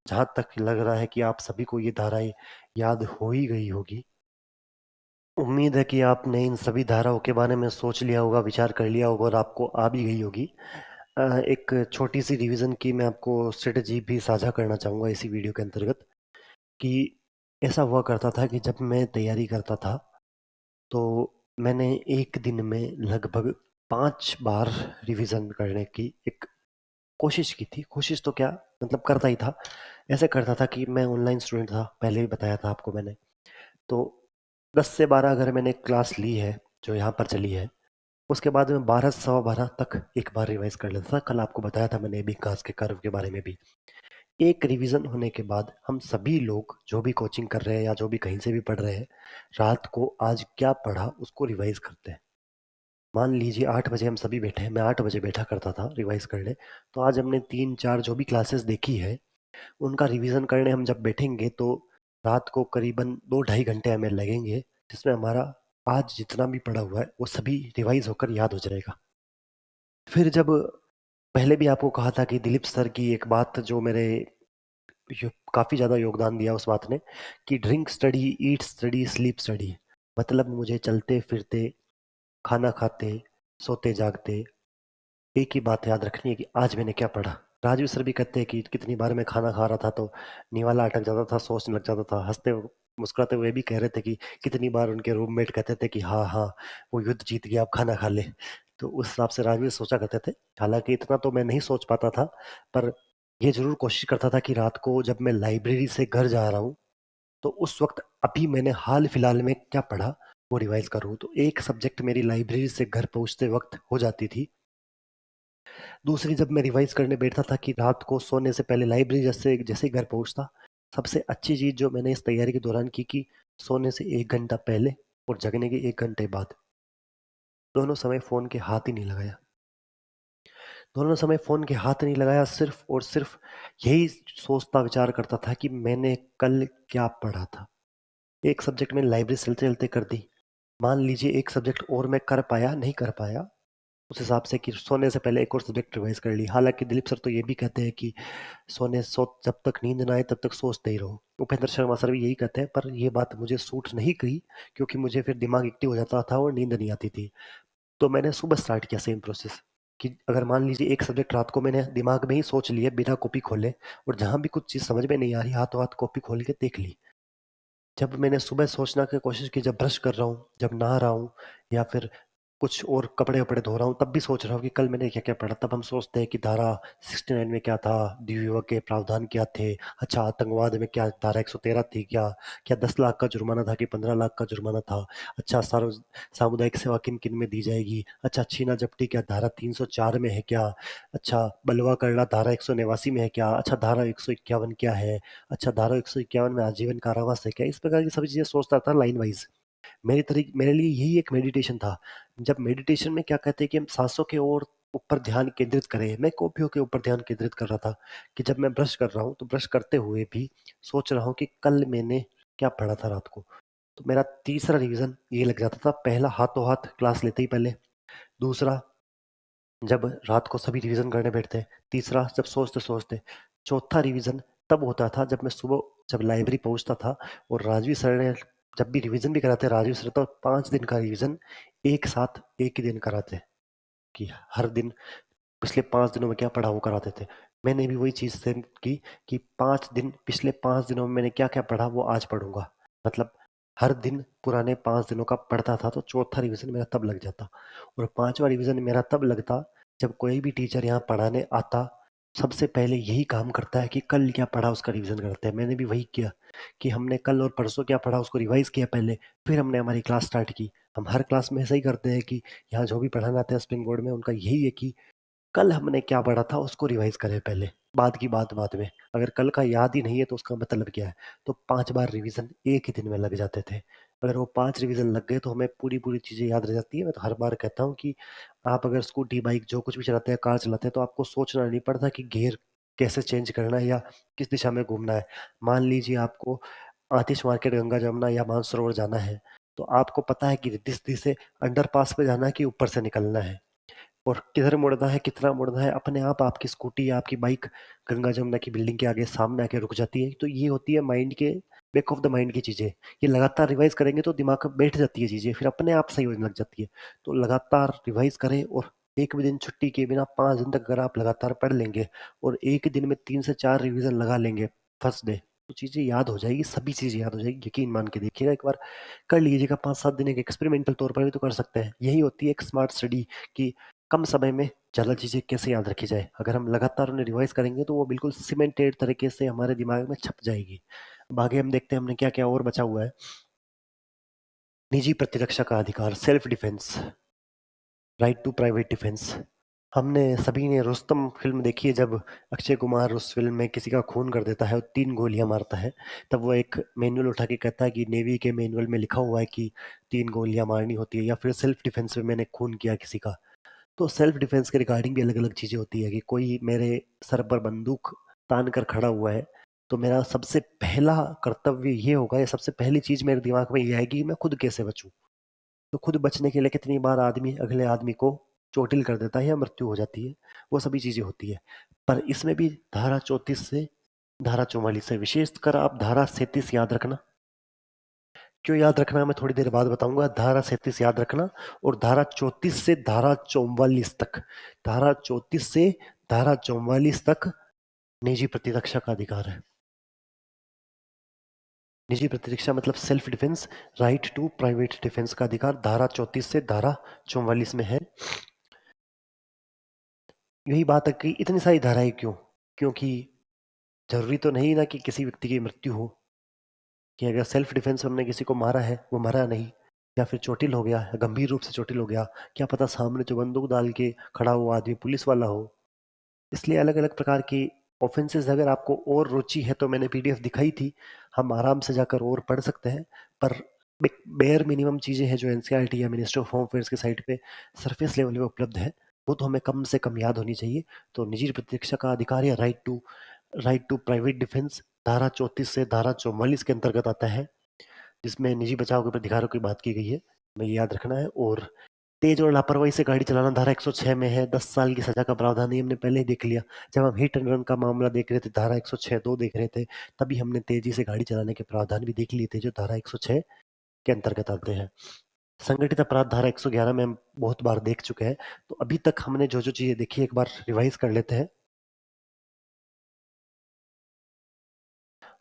जहां तक लग रहा है कि आप सभी को ये धाराएं याद हो ही गई होगी। उम्मीद है कि आपने इन सभी धाराओं के बारे में सोच लिया होगा, विचार कर लिया होगा, और आपको आ भी गई होगी। एक छोटी सी रिवीजन की मैं आपको स्ट्रेटजी भी साझा करना चाहूँगा इसी वीडियो के अंतर्गत, कि ऐसा हुआ करता था कि जब मैं तैयारी करता था, तो मैंने एक दिन में लगभग 5 बार रिवीजन करने की एक कोशिश की थी। कोशिश तो क्या, मतलब करता ही था। ऐसे करता था कि मैं ऑनलाइन स्टूडेंट था, पहले भी बताया था आपको मैंने। तो 10 से 12 अगर मैंने क्लास ली है जो यहाँ पर चली है, उसके बाद में 12 सवा 12 तक एक बार रिवाइज कर लेता था। कल आपको बताया था मैंने एबिंगास के कर्व के बारे में भी। एक रिवीजन होने के बाद हम सभी लोग जो भी कोचिंग कर रहे हैं या जो भी कहीं से भी पढ़ रहे हैं, रात को आज क्या पढ़ा उसको रिवाइज करते हैं। मान लीजिए 8 बजे हम सभी बैठे हैं, मैं 8 बजे बैठा करता था रिवाइज करने। तो आज हमने 3-4 जो भी क्लासेस देखी है, उनका रिवीजन करने हम जब बैठेंगे, तो रात को करीबन 2-2.5 घंटे हमें लगेंगे, जिसमें हमारा आज जितना भी पढ़ा हुआ है वो सभी रिवाइज होकर याद हो जाएगा। फिर जब, पहले भी आपको कहा था कि दिलीप सर की एक बात जो मेरे काफ़ी ज़्यादा योगदान दिया उस बात ने, कि ड्रिंक स्टडी, ईट स्टडी, स्लीप स्टडी। मतलब मुझे चलते फिरते, खाना खाते, सोते जागते एक ही बात याद रखनी है कि आज मैंने क्या पढ़ा। राजू सर भी कहते हैं कि कितनी बार मैं खाना खा रहा था तो निवाला अटक जाता था, सोचने लग जाता था। हंसते मुस्कुराते हुए भी कह रहे थे कि कितनी बार उनके रूममेट कहते थे कि हाँ हाँ वो युद्ध जीत गया, अब खाना खा ले। तो उस हिसाब से राजू सोचा करते थे। हालांकि इतना तो मैं नहीं सोच पाता था, पर ये जरूर कोशिश करता था कि रात को जब मैं लाइब्रेरी से घर जा रहा हूँ, तो उस वक्त अभी मैंने हाल फिलहाल में क्या पढ़ा वो रिवाइज करूँ। तो एक सब्जेक्ट मेरी लाइब्रेरी से घर पहुंचते वक्त हो जाती थी। दूसरी, जब मैं रिवाइज करने बैठता था कि रात को सोने से पहले लाइब्रेरी जैसे जैसे ही घर पहुंचता, सबसे अच्छी चीज जो मैंने इस तैयारी के दौरान की कि सोने से 1 घंटा पहले और जगने के 1 घंटे बाद दोनों समय फोन के हाथ ही नहीं लगाया। दोनों समय फोन के हाथ नहीं लगाया, सिर्फ और सिर्फ यही सोचता विचार करता था कि मैंने कल क्या पढ़ा था। एक सब्जेक्ट में लाइब्रेरी चलते चलते कर दी। मान लीजिए एक सब्जेक्ट और मैं कर पाया, नहीं कर पाया, उस हिसाब से कि सोने से पहले एक और सब्जेक्ट रिवाइज कर ली। हालांकि दिलीप सर तो ये भी कहते हैं कि जब तक नींद ना आए तब तक सोचते ही रहो। उपेंद्र शर्मा सर भी यही कहते हैं, पर ये बात मुझे सूट नहीं की, क्योंकि मुझे फिर दिमाग एक्टिव हो जाता था और नींद नहीं आती थी। तो मैंने सुबह स्टार्ट किया सेम प्रोसेस, कि अगर मान लीजिए एक सब्जेक्ट रात को मैंने दिमाग में ही सोच लिया बिना कॉपी खोले, और जहां भी कुछ चीज़ समझ में नहीं आ रही, हाथों हाथ कॉपी खोल के देख ली। जब मैंने सुबह सोचना की कोशिश की, जब ब्रश कर रहा हूँ, जब नहा रहा हूँ, या फिर कुछ और कपड़े वपड़े धो रहा हूँ, तब भी सोच रहा हूँ कि कल मैंने क्या क्या पढ़ा। तब हम सोचते हैं कि धारा 69 में क्या था, द्विविवाह के प्रावधान क्या थे, अच्छा आतंकवाद में क्या धारा 113 थी, क्या क्या 10 लाख का जुर्माना था कि 15 लाख का जुर्माना था, अच्छा सामुदायिक सेवा किन किन में दी जाएगी, अच्छा छीना झपटी क्या धारा 304 में है क्या, अच्छा बलवा करना धारा 189 में है क्या, अच्छा धारा 151 क्या है, अच्छा धारा 151 में आजीवन कारावास है क्या। इस प्रकार की सभी चीजें सोचता था लाइन वाइज। मेरे लिए यही एक मेडिटेशन था। जब मेडिटेशन में क्या कहते हैं कि हम सांसों के और ऊपर ध्यान केंद्रित करें, मैं कॉपियों के ऊपर ध्यान केंद्रित कर रहा था कि जब मैं ब्रश कर रहा हूँ तो ब्रश करते हुए भी सोच रहा हूँ कि कल मैंने क्या पढ़ा था रात को। तो मेरा तीसरा रिवीजन ये लग जाता था, पहला हाथों हाथ क्लास लेते ही पहले, दूसरा जब रात को सभी रिवीजन करने बैठते हैं, तीसरा जब सोचते सोचते, चौथा रिवीजन तब होता था जब मैं सुबह जब लाइब्रेरी पहुंचता था और राजवीर सर ने जब भी रिवीजन भी कराते, राजवीर सर तो 5 दिन का रिवीजन एक साथ एक ही दिन कराते कि हर दिन पिछले 5 दिनों में क्या पढ़ा वो कराते थे। मैंने भी वही चीज़ सेम की कि 5 दिन, पिछले 5 दिनों में मैंने क्या क्या पढ़ा वो आज पढ़ूंगा। मतलब हर दिन पुराने 5 दिनों का पढ़ता था तो चौथा रिवीजन मेरा तब लग जाता। और पांचवा रिवीजन मेरा तब लगता जब कोई भी टीचर यहाँ पढ़ाने आता, सबसे पहले यही काम करता है कि कल क्या पढ़ा उसका रिवीजन करते हैं। मैंने भी वही किया कि हमने कल और परसों क्या पढ़ा उसको रिवाइज किया पहले, फिर हमने हमारी क्लास स्टार्ट की। हम हर क्लास में ऐसा ही करते हैं कि यहाँ जो भी पढ़ाना आते हैं स्प्रिंग बोर्ड में, उनका यही है कि कल हमने क्या पढ़ा था उसको रिवाइज करें पहले, बाद की बात बाद में। अगर कल का याद ही नहीं है तो उसका मतलब क्या है। तो 5 बार रिवीजन एक ही दिन में लग जाते थे। अगर वो 5 रिवीजन लग गए तो हमें पूरी पूरी चीज़ें याद रह जाती है। मैं तो हर बार कहता हूँ कि आप अगर स्कूटी बाइक जो कुछ भी चलाते हैं, कार चलाते हैं, तो आपको सोचना नहीं पड़ता कि गियर कैसे चेंज करना है या किस दिशा में घूमना है। मान लीजिए आपको आतिश मार्केट, गंगा जमुना या मानसरोवर जाना है, तो आपको पता है कि दिस दिस से अंडरपास पे जाना है कि ऊपर से निकलना है, और किधर मुड़ना है कितना मुड़ना है अपने आप आपकी स्कूटी या आपकी बाइक गंगा जमुना की बिल्डिंग के आगे सामने आके रुक जाती है। तो ये होती है माइंड के बैक ऑफ द माइंड की चीजें। ये लगातार रिवाइज करेंगे तो दिमाग में बैठ जाती है चीजें, फिर अपने आप सही होने लग जाती है। तो लगातार रिवाइज करें और एक भी दिन छुट्टी के बिना 5 दिन तक अगर आप लगातार पढ़ लेंगे और एक दिन में 3 से 4 रिवीजन लगा लेंगे फर्स्ट डे, तो चीजें याद हो जाएगी, सभी चीजें याद हो जाएगी। यकीन मान के देखिएगा, एक बार कर लीजिएगा। 5-7 दिन एक एक्सपेरिमेंटल तौर पर भी तो कर सकते हैं। यही होती है एक स्मार्ट स्टडी की कम समय में ज़्यादा चीज़ें कैसे याद रखी जाए। अगर हम लगातार उन्हें रिवाइज करेंगे तो वो बिल्कुल सीमेंटेड तरीके से हमारे दिमाग में छप जाएगी। अब आगे हम देखते हैं हमने क्या क्या और बचा हुआ है। निजी प्रतिरक्षा का अधिकार, self defence, right to private defence. हमने सभी ने रुस्तम फिल्म देखी है। जब अक्षय कुमार उस फिल्म में किसी का खून कर देता है और 3 गोलियां मारता है, तब वो एक मैनुअल उठा के कहता है कि नेवी के मैनुअल में लिखा हुआ है कि 3 गोलियां मारनी होती है, या फिर सेल्फ डिफेंस में मैंने खून किया किसी का। तो सेल्फ डिफेंस के रिगार्डिंग भी अलग अलग चीजें होती है कि कोई मेरे सर पर बंदूक तान कर खड़ा हुआ है, तो मेरा सबसे पहला कर्तव्य ये होगा, या सबसे पहली चीज मेरे दिमाग में ये आएगी कि मैं खुद कैसे बचूं। तो खुद बचने के लिए कितनी बार आदमी अगले आदमी को चोटिल कर देता है या मृत्यु हो जाती है, वो सभी चीजें होती है। पर इसमें भी धारा 34 से धारा 44 से, विशेषकर आप धारा 37 याद रखना। क्यों याद रखना मैं थोड़ी देर बाद बताऊंगा। धारा 37 याद रखना, और धारा 34 से धारा 44 तक, धारा 34 से धारा 44 तक निजी प्रतिरक्षा का अधिकार है। निजी प्रतिरक्षा मतलब self defence, right to private defence का अधिकार धारा 34 से धारा 44 में है। यही बात है कि इतनी सारी धाराएं क्यों, क्योंकि जरूरी तो नहीं ना कि किसी व्यक्ति की मृत्यु हो, कि अगर सेल्फ डिफेंस हमने किसी को मारा है वो मरा नहीं, या फिर चोटिल हो गया, गंभीर रूप से चोटिल हो गया, क्या पता सामने जो बंदूक डाल के खड़ा हुआ आदमी पुलिस वाला हो। इसलिए अलग अलग प्रकार की ऑफेंसेस, अगर आपको और रुचि है तो मैंने पीडीएफ दिखाई थी, हम आराम से जाकर और पढ़ सकते हैं। पर बेयर मिनिमम चीजें हैं जो एनसीईआरटी या मिनिस्ट्री ऑफ होम अफेयर्स की साइट पे सरफेस लेवल पे उपलब्ध है, वो तो हमें कम से कम याद होनी चाहिए। तो निजी प्रतिरक्षा का अधिकार या राइट टू प्राइवेट डिफेंस धारा 34 से धारा 44 के अंतर्गत आता है, जिसमें निजी बचाव के अधिकारों की बात की गई है, हमें ये याद रखना है। और तेज और लापरवाही से गाड़ी चलाना धारा 106 में है, 10 साल की सजा का प्रावधान, ये हमने पहले ही देख लिया। जब हम हिट एंड रन का मामला देख रहे थे, धारा 106(2) देख रहे थे, तभी हमने तेजी से गाड़ी चलाने के प्रावधान भी देख लिए थे जो धारा 106 के अंतर्गत आते हैं। संगठित अपराध धारा 111 में हम बहुत बार देख चुके हैं। तो अभी तक हमने जो जो चीजें देखी एक बार रिवाइज कर लेते हैं।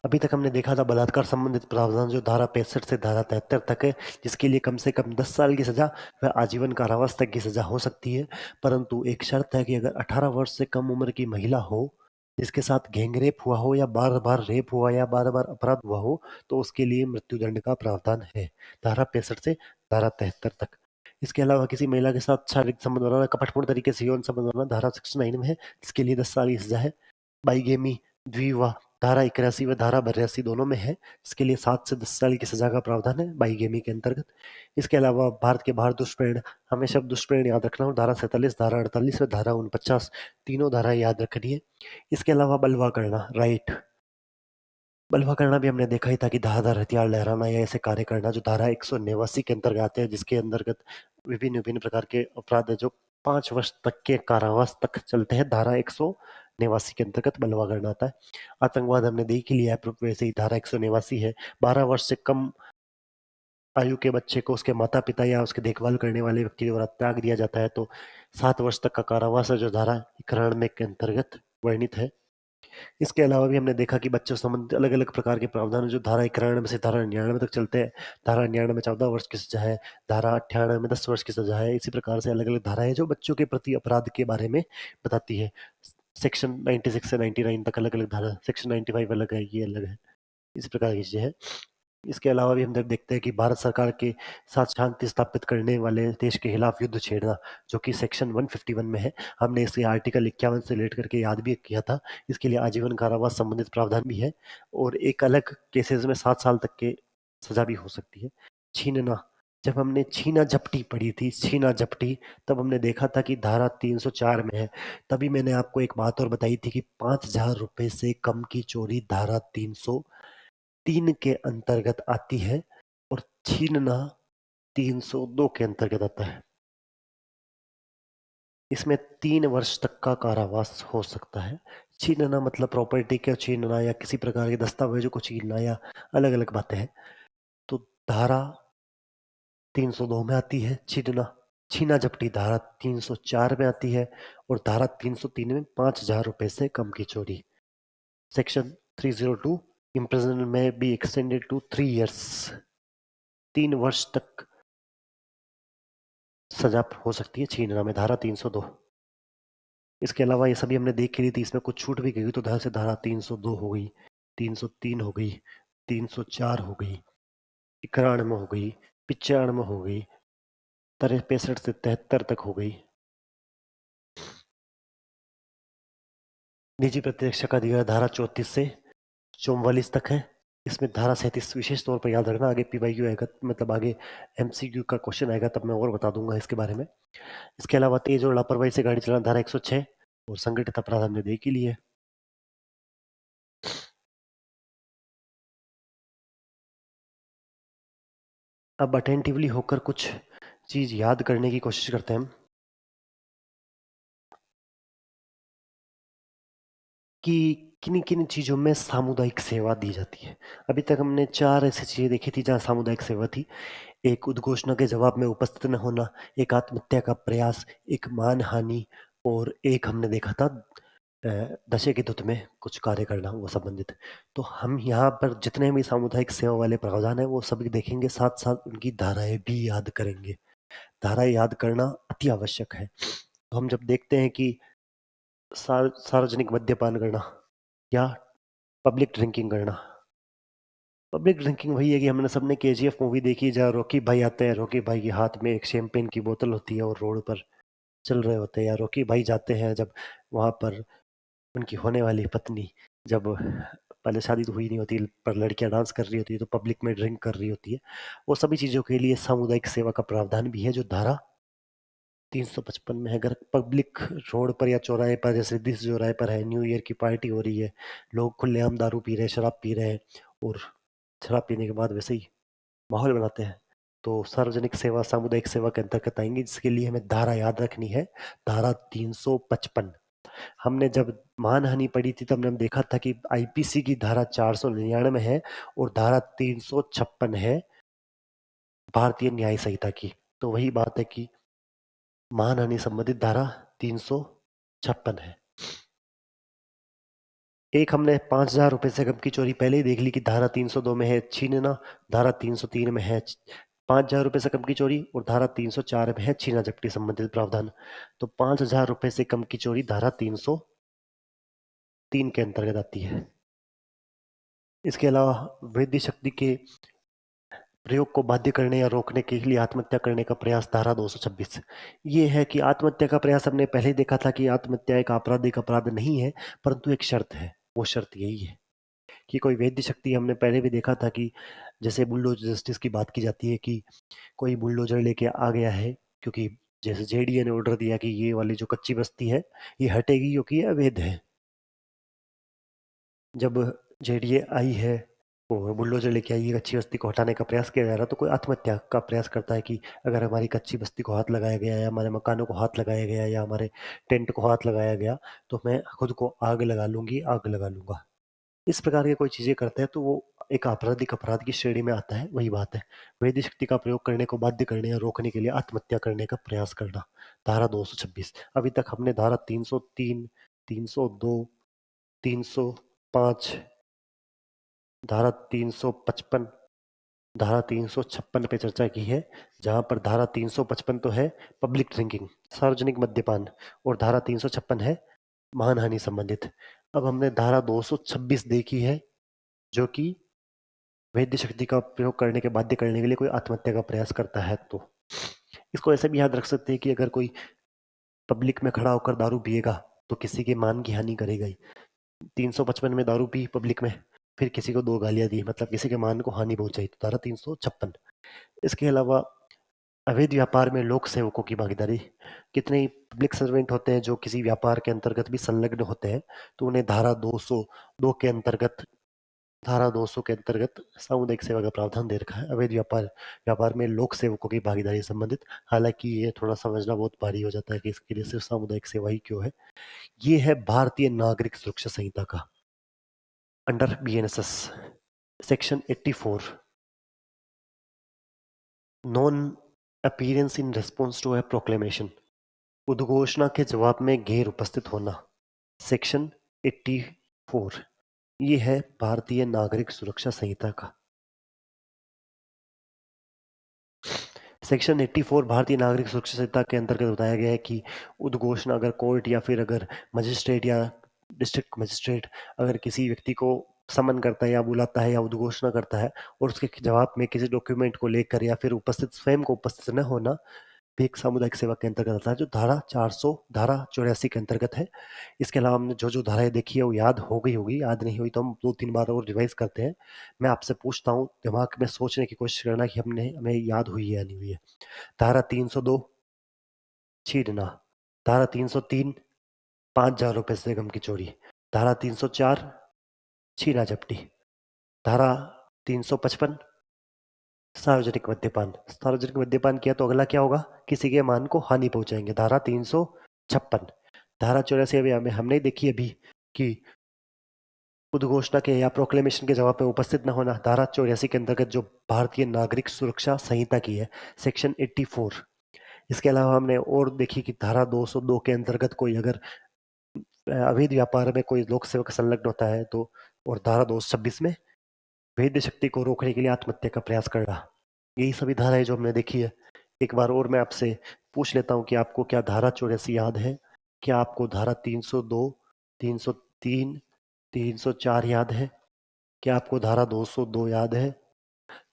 अभी तक हमने देखा था बलात्कार संबंधित प्रावधान जो धारा 65 से धारा 73 तक है, जिसके लिए कम से कम 10 साल की सजा व आजीवन कारावास तक की सजा हो सकती है। परंतु एक शर्त है कि अगर 18 वर्ष से कम उम्र की महिला हो, जिसके साथ गैंगरेप हुआ हो या बार बार रेप हुआ या बार बार अपराध हुआ हो, तो उसके लिए मृत्युदंड का प्रावधान है, धारा 65 से धारा 73 तक। इसके अलावा किसी महिला के साथ शारीरिक संबंध बनाना, कपटपूर्ण तरीके से यौन संबंध बनाना धारा 69 में है, जिसके लिए 10 साल की सजा है। बाईगेमी, द्विविवाह, धारा 81 व धारा 82 दोनों में है। इसके लिए 7 से 10 साल की सजा का प्रावधान है बाईगेमी के अंतर्गत। इसके अलावा भारत के बाहर दुष्प्रेरण, हमेशा दुष्प्रेरण याद रखना, और धारा 47, धारा 48 व धारा 49 तीनों धारा याद रखनी है। इसके अलावा बलवा करना, राइट, बलवा करना भी हमने देखा ही था कि धारदार हथियार लहराना या ऐसे कार्य करना जो धारा 189 के अंतर्गत आते हैं, जिसके अंतर्गत विभिन्न विभिन्न प्रकार के अपराध है जो 5 वर्ष तक के कारावास तक चलते हैं। धारा 189 के अंतर्गत बलवा करना आता है। आतंकवाद हमने देख ही लिया है, वैसे ही धारा 189 है। 12 वर्ष से कम आयु के बच्चे को उसके माता पिता या उसके देखभाल करने वाले व्यक्ति द्वारा त्याग दिया जाता है तो 7 वर्ष तक का कारावास है, जो धारा 91 के अंतर्गत वर्णित है। इसके अलावा भी हमने देखा कि बच्चों संबंधित अलग अलग प्रकार के प्रावधान जो धारा 91 से धारा 99 तक चलते हैं। धारा 99 में 14 वर्ष की सजा है, धारा 98 में 10 वर्ष की सजा है। इसी प्रकार से अलग अलग धाराएं जो बच्चों के प्रति अपराध के बारे में बताती है। सेक्शन 96 से 99 तक अलग अलग धारा, सेक्शन 95 अलग है, ये अलग है, इस प्रकार की चीजें हैं। इसके अलावा भी हम जब देखते हैं कि भारत सरकार के साथ शांति स्थापित करने वाले देश के खिलाफ युद्ध छेड़ना, जो कि सेक्शन 151 में है, हमने इसे आर्टिकल 51 से रिलेट करके याद भी किया था। इसके लिए आजीवन कारावास संबंधित प्रावधान भी है, और एक अलग केसेस में 7 साल तक के सजा भी हो सकती है। छीनना, जब हमने छीना झपटी पढ़ी थी, छीना झपटी, तब हमने देखा था कि धारा 304 में है। तभी मैंने आपको एक बात और बताई थी कि 5,000 रुपए से कम की चोरी धारा 303 के अंतर्गत आती है, और छीनना 302 के अंतर्गत आता है। इसमें 3 वर्ष तक का कारावास हो सकता है। छीनना मतलब प्रॉपर्टी का छीनना या किसी प्रकार के दस्तावेजों को छीनना या अलग अलग बातें हैं। तो धारा 302 में आती है छीनना। छीना झपटी धारा 304 में आती है, और धारा 303 में 5,000 रुपए से कम की चोरी। सेक्शन 302, इम्प्रिजनमेंट में बी एक्सटेंडेड टू 3 years, 3 वर्ष तक सजा हो सकती है छीनना में, धारा 302। इसके अलावा ये सभी हमने देख ली थी, इसमें कुछ छूट भी गई तो धारा से धारा 302 हो गई, 303 हो गई, 304 हो गई, 91 हो गई, 95 हो गई, 63 से 73 तक हो गई। निजी प्रत्यक्ष का अधिकार धारा 34 से 44 तक है। इसमें धारा 37 विशेष तौर पर याद रखना, आगे पीवाईक्यू आएगा, मतलब आगे एमसीक्यू का क्वेश्चन आएगा तब मैं और बता दूंगा इसके बारे में। इसके अलावा तेज और लापरवाही से गाड़ी चलाना धारा 106, और संगठित अपराध हमने देख ही लिए। अब अटेंटिवली होकर कुछ चीज याद करने की कोशिश करते हैं हम, कि किन किन चीजों में सामुदायिक सेवा दी जाती है। अभी तक हमने 4 ऐसी चीजें देखी थी जहाँ सामुदायिक सेवा थी। एक उद्घोषणा के जवाब में उपस्थित न होना, एक आत्महत्या का प्रयास, एक मानहानि, और एक हमने देखा था नशे की धुत में कुछ कार्य करना वो संबंधित। तो हम यहाँ पर जितने भी सामुदायिक सेवा वाले प्रावधान है वो सभी देखेंगे, साथ साथ उनकी धाराएं भी याद करेंगे। धाराएं याद करना अति आवश्यक है। तो हम जब देखते हैं कि सार्वजनिक मद्यपान करना या पब्लिक ड्रिंकिंग करना, पब्लिक ड्रिंकिंग वही है कि हमने सबने केजीएफ मूवी देखी है, जहाँ रॉकी भाई आते हैं, रॉकी भाई के हाथ में एक शैंपेन की बोतल होती है और रोड पर चल रहे होते हैं, या रॉकी भाई जाते हैं जब वहां पर उनकी होने वाली पत्नी, जब पहले शादी तो हुई नहीं होती पर लड़कियां डांस कर रही होती है तो पब्लिक में ड्रिंक कर रही होती है। वो सभी चीजों के लिए सामुदायिक सेवा का प्रावधान भी है, जो धारा 355 में है। अगर पब्लिक रोड पर या चौराहे पर, जैसे दिस चौराहे पर है, न्यू ईयर की पार्टी हो रही है, लोग खुलेआम दारू पी रहे हैं, शराब पी रहे हैं, और शराब पीने के बाद वैसे ही माहौल बनाते हैं, तो सार्वजनिक सेवा सामुदायिक सेवा के अंतर्गत आएंगी, जिसके लिए हमें धारा याद रखनी है, धारा 355। हमने जब मानहानि पढ़ी थी तब हमने देखा था कि आईपीसी की धारा 499 है, और धारा 356 है भारतीय न्याय संहिता की। तो वही बात है कि मानहानि संबंधित धारा 356 है। एक हमने 5,000 रुपए से कम की चोरी पहले ही देख ली कि धारा 302 में है छीनना, धारा 303 में है 5,000 रुपए से कम की चोरी, और धारा 304 में है छीना झपटी संबंधित प्रावधान। तो 5,000 रुपए से कम की चोरी धारा 303 के अंतर्गत आती है। इसके अलावा वृद्धि शक्ति के प्रयोग को बाध्य करने या रोकने के लिए आत्महत्या करने का प्रयास धारा 226। ये है कि आत्महत्या का प्रयास हमने पहले ही देखा था कि आत्महत्या एक आपराधिक अपराध नहीं है, परंतु एक शर्त है, वो शर्त यही है कि कोई वैध शक्ति हमने पहले भी देखा था कि जैसे बुलडोजर जस्टिस की बात की जाती है कि कोई बुलडोजर लेके आ गया है क्योंकि जैसे जेडीए ने ऑर्डर दिया कि ये वाली जो कच्ची बस्ती है ये हटेगी क्योंकि ये अवैध है। जब जेडीए आई है और बुलडोजर लेके आई है, कच्ची बस्ती को हटाने का प्रयास किया जा रहा, तो कोई आत्महत्या का प्रयास करता है कि अगर हमारी कच्ची बस्ती को हाथ लगाया गया या हमारे मकानों को हाथ लगाया गया या हमारे टेंट को हाथ लगाया गया तो मैं खुद को आग लगा लूंगी, आग लगा लूंगा। इस प्रकार की कोई चीजें करता है तो वो एक आपराधिक अपराध की श्रेणी में आता है। वही बात है, वैध शक्ति का प्रयोग करने को बाध्य करने या रोकने के लिए आत्महत्या करने का प्रयास करना। धारा 226। अभी तक हमने धारा 303, 302, 305, धारा 355, धारा 356 पे चर्चा की है, जहां पर धारा 355 तो है पब्लिक ड्रिंकिंग, सार्वजनिक मद्यपान, और धारा 356 है मानहानि संबंधित। अब हमने धारा 226 देखी है, जो कि वैध शक्ति का प्रयोग करने के बाध्य करने के लिए कोई आत्महत्या का प्रयास करता है। तो इसको ऐसे भी याद रख सकते हैं कि अगर कोई पब्लिक में खड़ा होकर दारू पिएगा तो किसी के मान की हानि करेगा ही। 355 में दारू पी पब्लिक में, फिर किसी को दो गालियां दी, मतलब किसी के मान को हानि पहुंचाई, तो धारा 356। इसके अलावा अवैध व्यापार में लोक सेवकों की भागीदारी। कितने ही पब्लिक सर्वेंट होते हैं जो किसी व्यापार के अंतर्गत भी संलग्न होते हैं, तो उन्हें धारा 202 के अंतर्गत, धारा 200 के अंतर्गत सामुदायिक सेवा का प्रावधान दे रखा है। अवैध व्यापार व्यापार में लोक सेवकों की भागीदारी संबंधित। हालांकि ये थोड़ा समझना बहुत भारी हो जाता है कि इसके लिए सिर्फ सामुदायिक सेवा ही क्यों है। ये है भारतीय नागरिक सुरक्षा संहिता का under BNSS section 84, non appearance in response to a proclamation, उद्घोषणा के जवाब में गैर उपस्थित होना। सेक्शन 84 ये है भारतीय नागरिक सुरक्षा संहिता का। सेक्शन 84 भारतीय नागरिक सुरक्षा संहिता के अंतर्गत बताया गया है कि उद्घोषणा अगर कोर्ट या फिर अगर मजिस्ट्रेट या डिस्ट्रिक्ट मजिस्ट्रेट अगर किसी व्यक्ति को समन करता है या बुलाता है या उद्घोषणा करता है और उसके जवाब में किसी डॉक्यूमेंट को लेकर या फिर उपस्थित स्वयं को उपस्थित न होना भी एक सामुदायिक सेवा के अंतर्गत आता है, जो धारा 400, धारा 84 के अंतर्गत है। इसके अलावा हमने जो जो धाराएं देखी है वो याद हो गई होगी, याद नहीं हुई तो हम 2-3 बार और रिवाइज करते हैं। मैं आपसे पूछता हूँ, दिमाग में सोचने की कोशिश करना कि हमें याद हुई है या नहीं हुई है। धारा 302 छीनना, धारा 303 5,000 रुपए से कम की चोरी, धारा 304 छीना झपटी, धारा 355 सार्वजनिक मद्यपान। सार्वजनिक मद्यपान किया तो अगला क्या होगा, किसी के मान को हानि पहुंचाएंगे, धारा 356। धारा 84 अभी हमने देखी अभी कि उद्घोषणा के या प्रोक्लेमेशन के जवाब में उपस्थित न होना, धारा 84 के अंतर्गत जो भारतीय नागरिक सुरक्षा संहिता की है, सेक्शन 84। इसके अलावा हमने और देखी कि धारा 202 के अंतर्गत कोई अगर अवैध व्यापार में कोई लोक सेवक संलग्न होता है तो, और धारा 226 में वैध शक्ति को रोकने के लिए आत्महत्या का प्रयास करना। यही सभी धाराएं जो हमने देखी है। एक बार और मैं आपसे पूछ लेता हूँ कि आपको क्या धारा 84 याद है? क्या आपको धारा 302, 303, 304 याद है? क्या आपको धारा 202 याद है?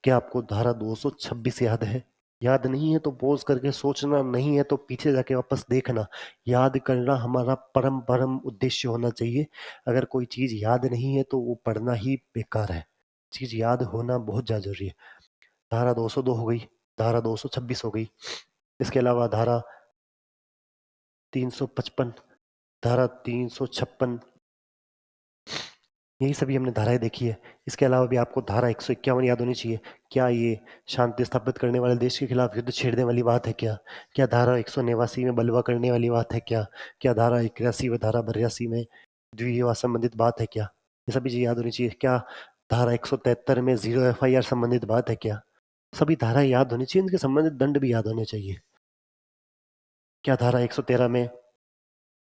क्या आपको धारा 226 याद है? याद नहीं है तो पॉज करके सोचना, नहीं है तो पीछे जाके वापस देखना। याद करना हमारा परम परम उद्देश्य होना चाहिए। अगर कोई चीज याद नहीं है तो वो पढ़ना ही बेकार है। चीज याद होना बहुत ज्यादा जरूरी है। धारा 202 हो गई, धारा 226 हो गई, इसके अलावा धारा 355, धारा 356, यही सभी हमने धाराएं देखी है। इसके अलावा भी आपको धारा 151 याद होनी चाहिए। क्या ये शांति स्थापित करने वाले देश के खिलाफ युद्ध छेड़ने वाली बात है क्या? क्या धारा 189 में बलवा करने वाली बात है क्या? क्या धारा 81 व धारा 82 में द्विविवाह संबंधित बात है क्या? ये सभी चीजें याद होनी चाहिए। क्या धारा 173 में जीरो एफआईआर संबंधित बात है क्या? सभी धाराएं याद होनी चाहिए, इनके संबंधित दंड भी याद होने चाहिए। क्या धारा 113 में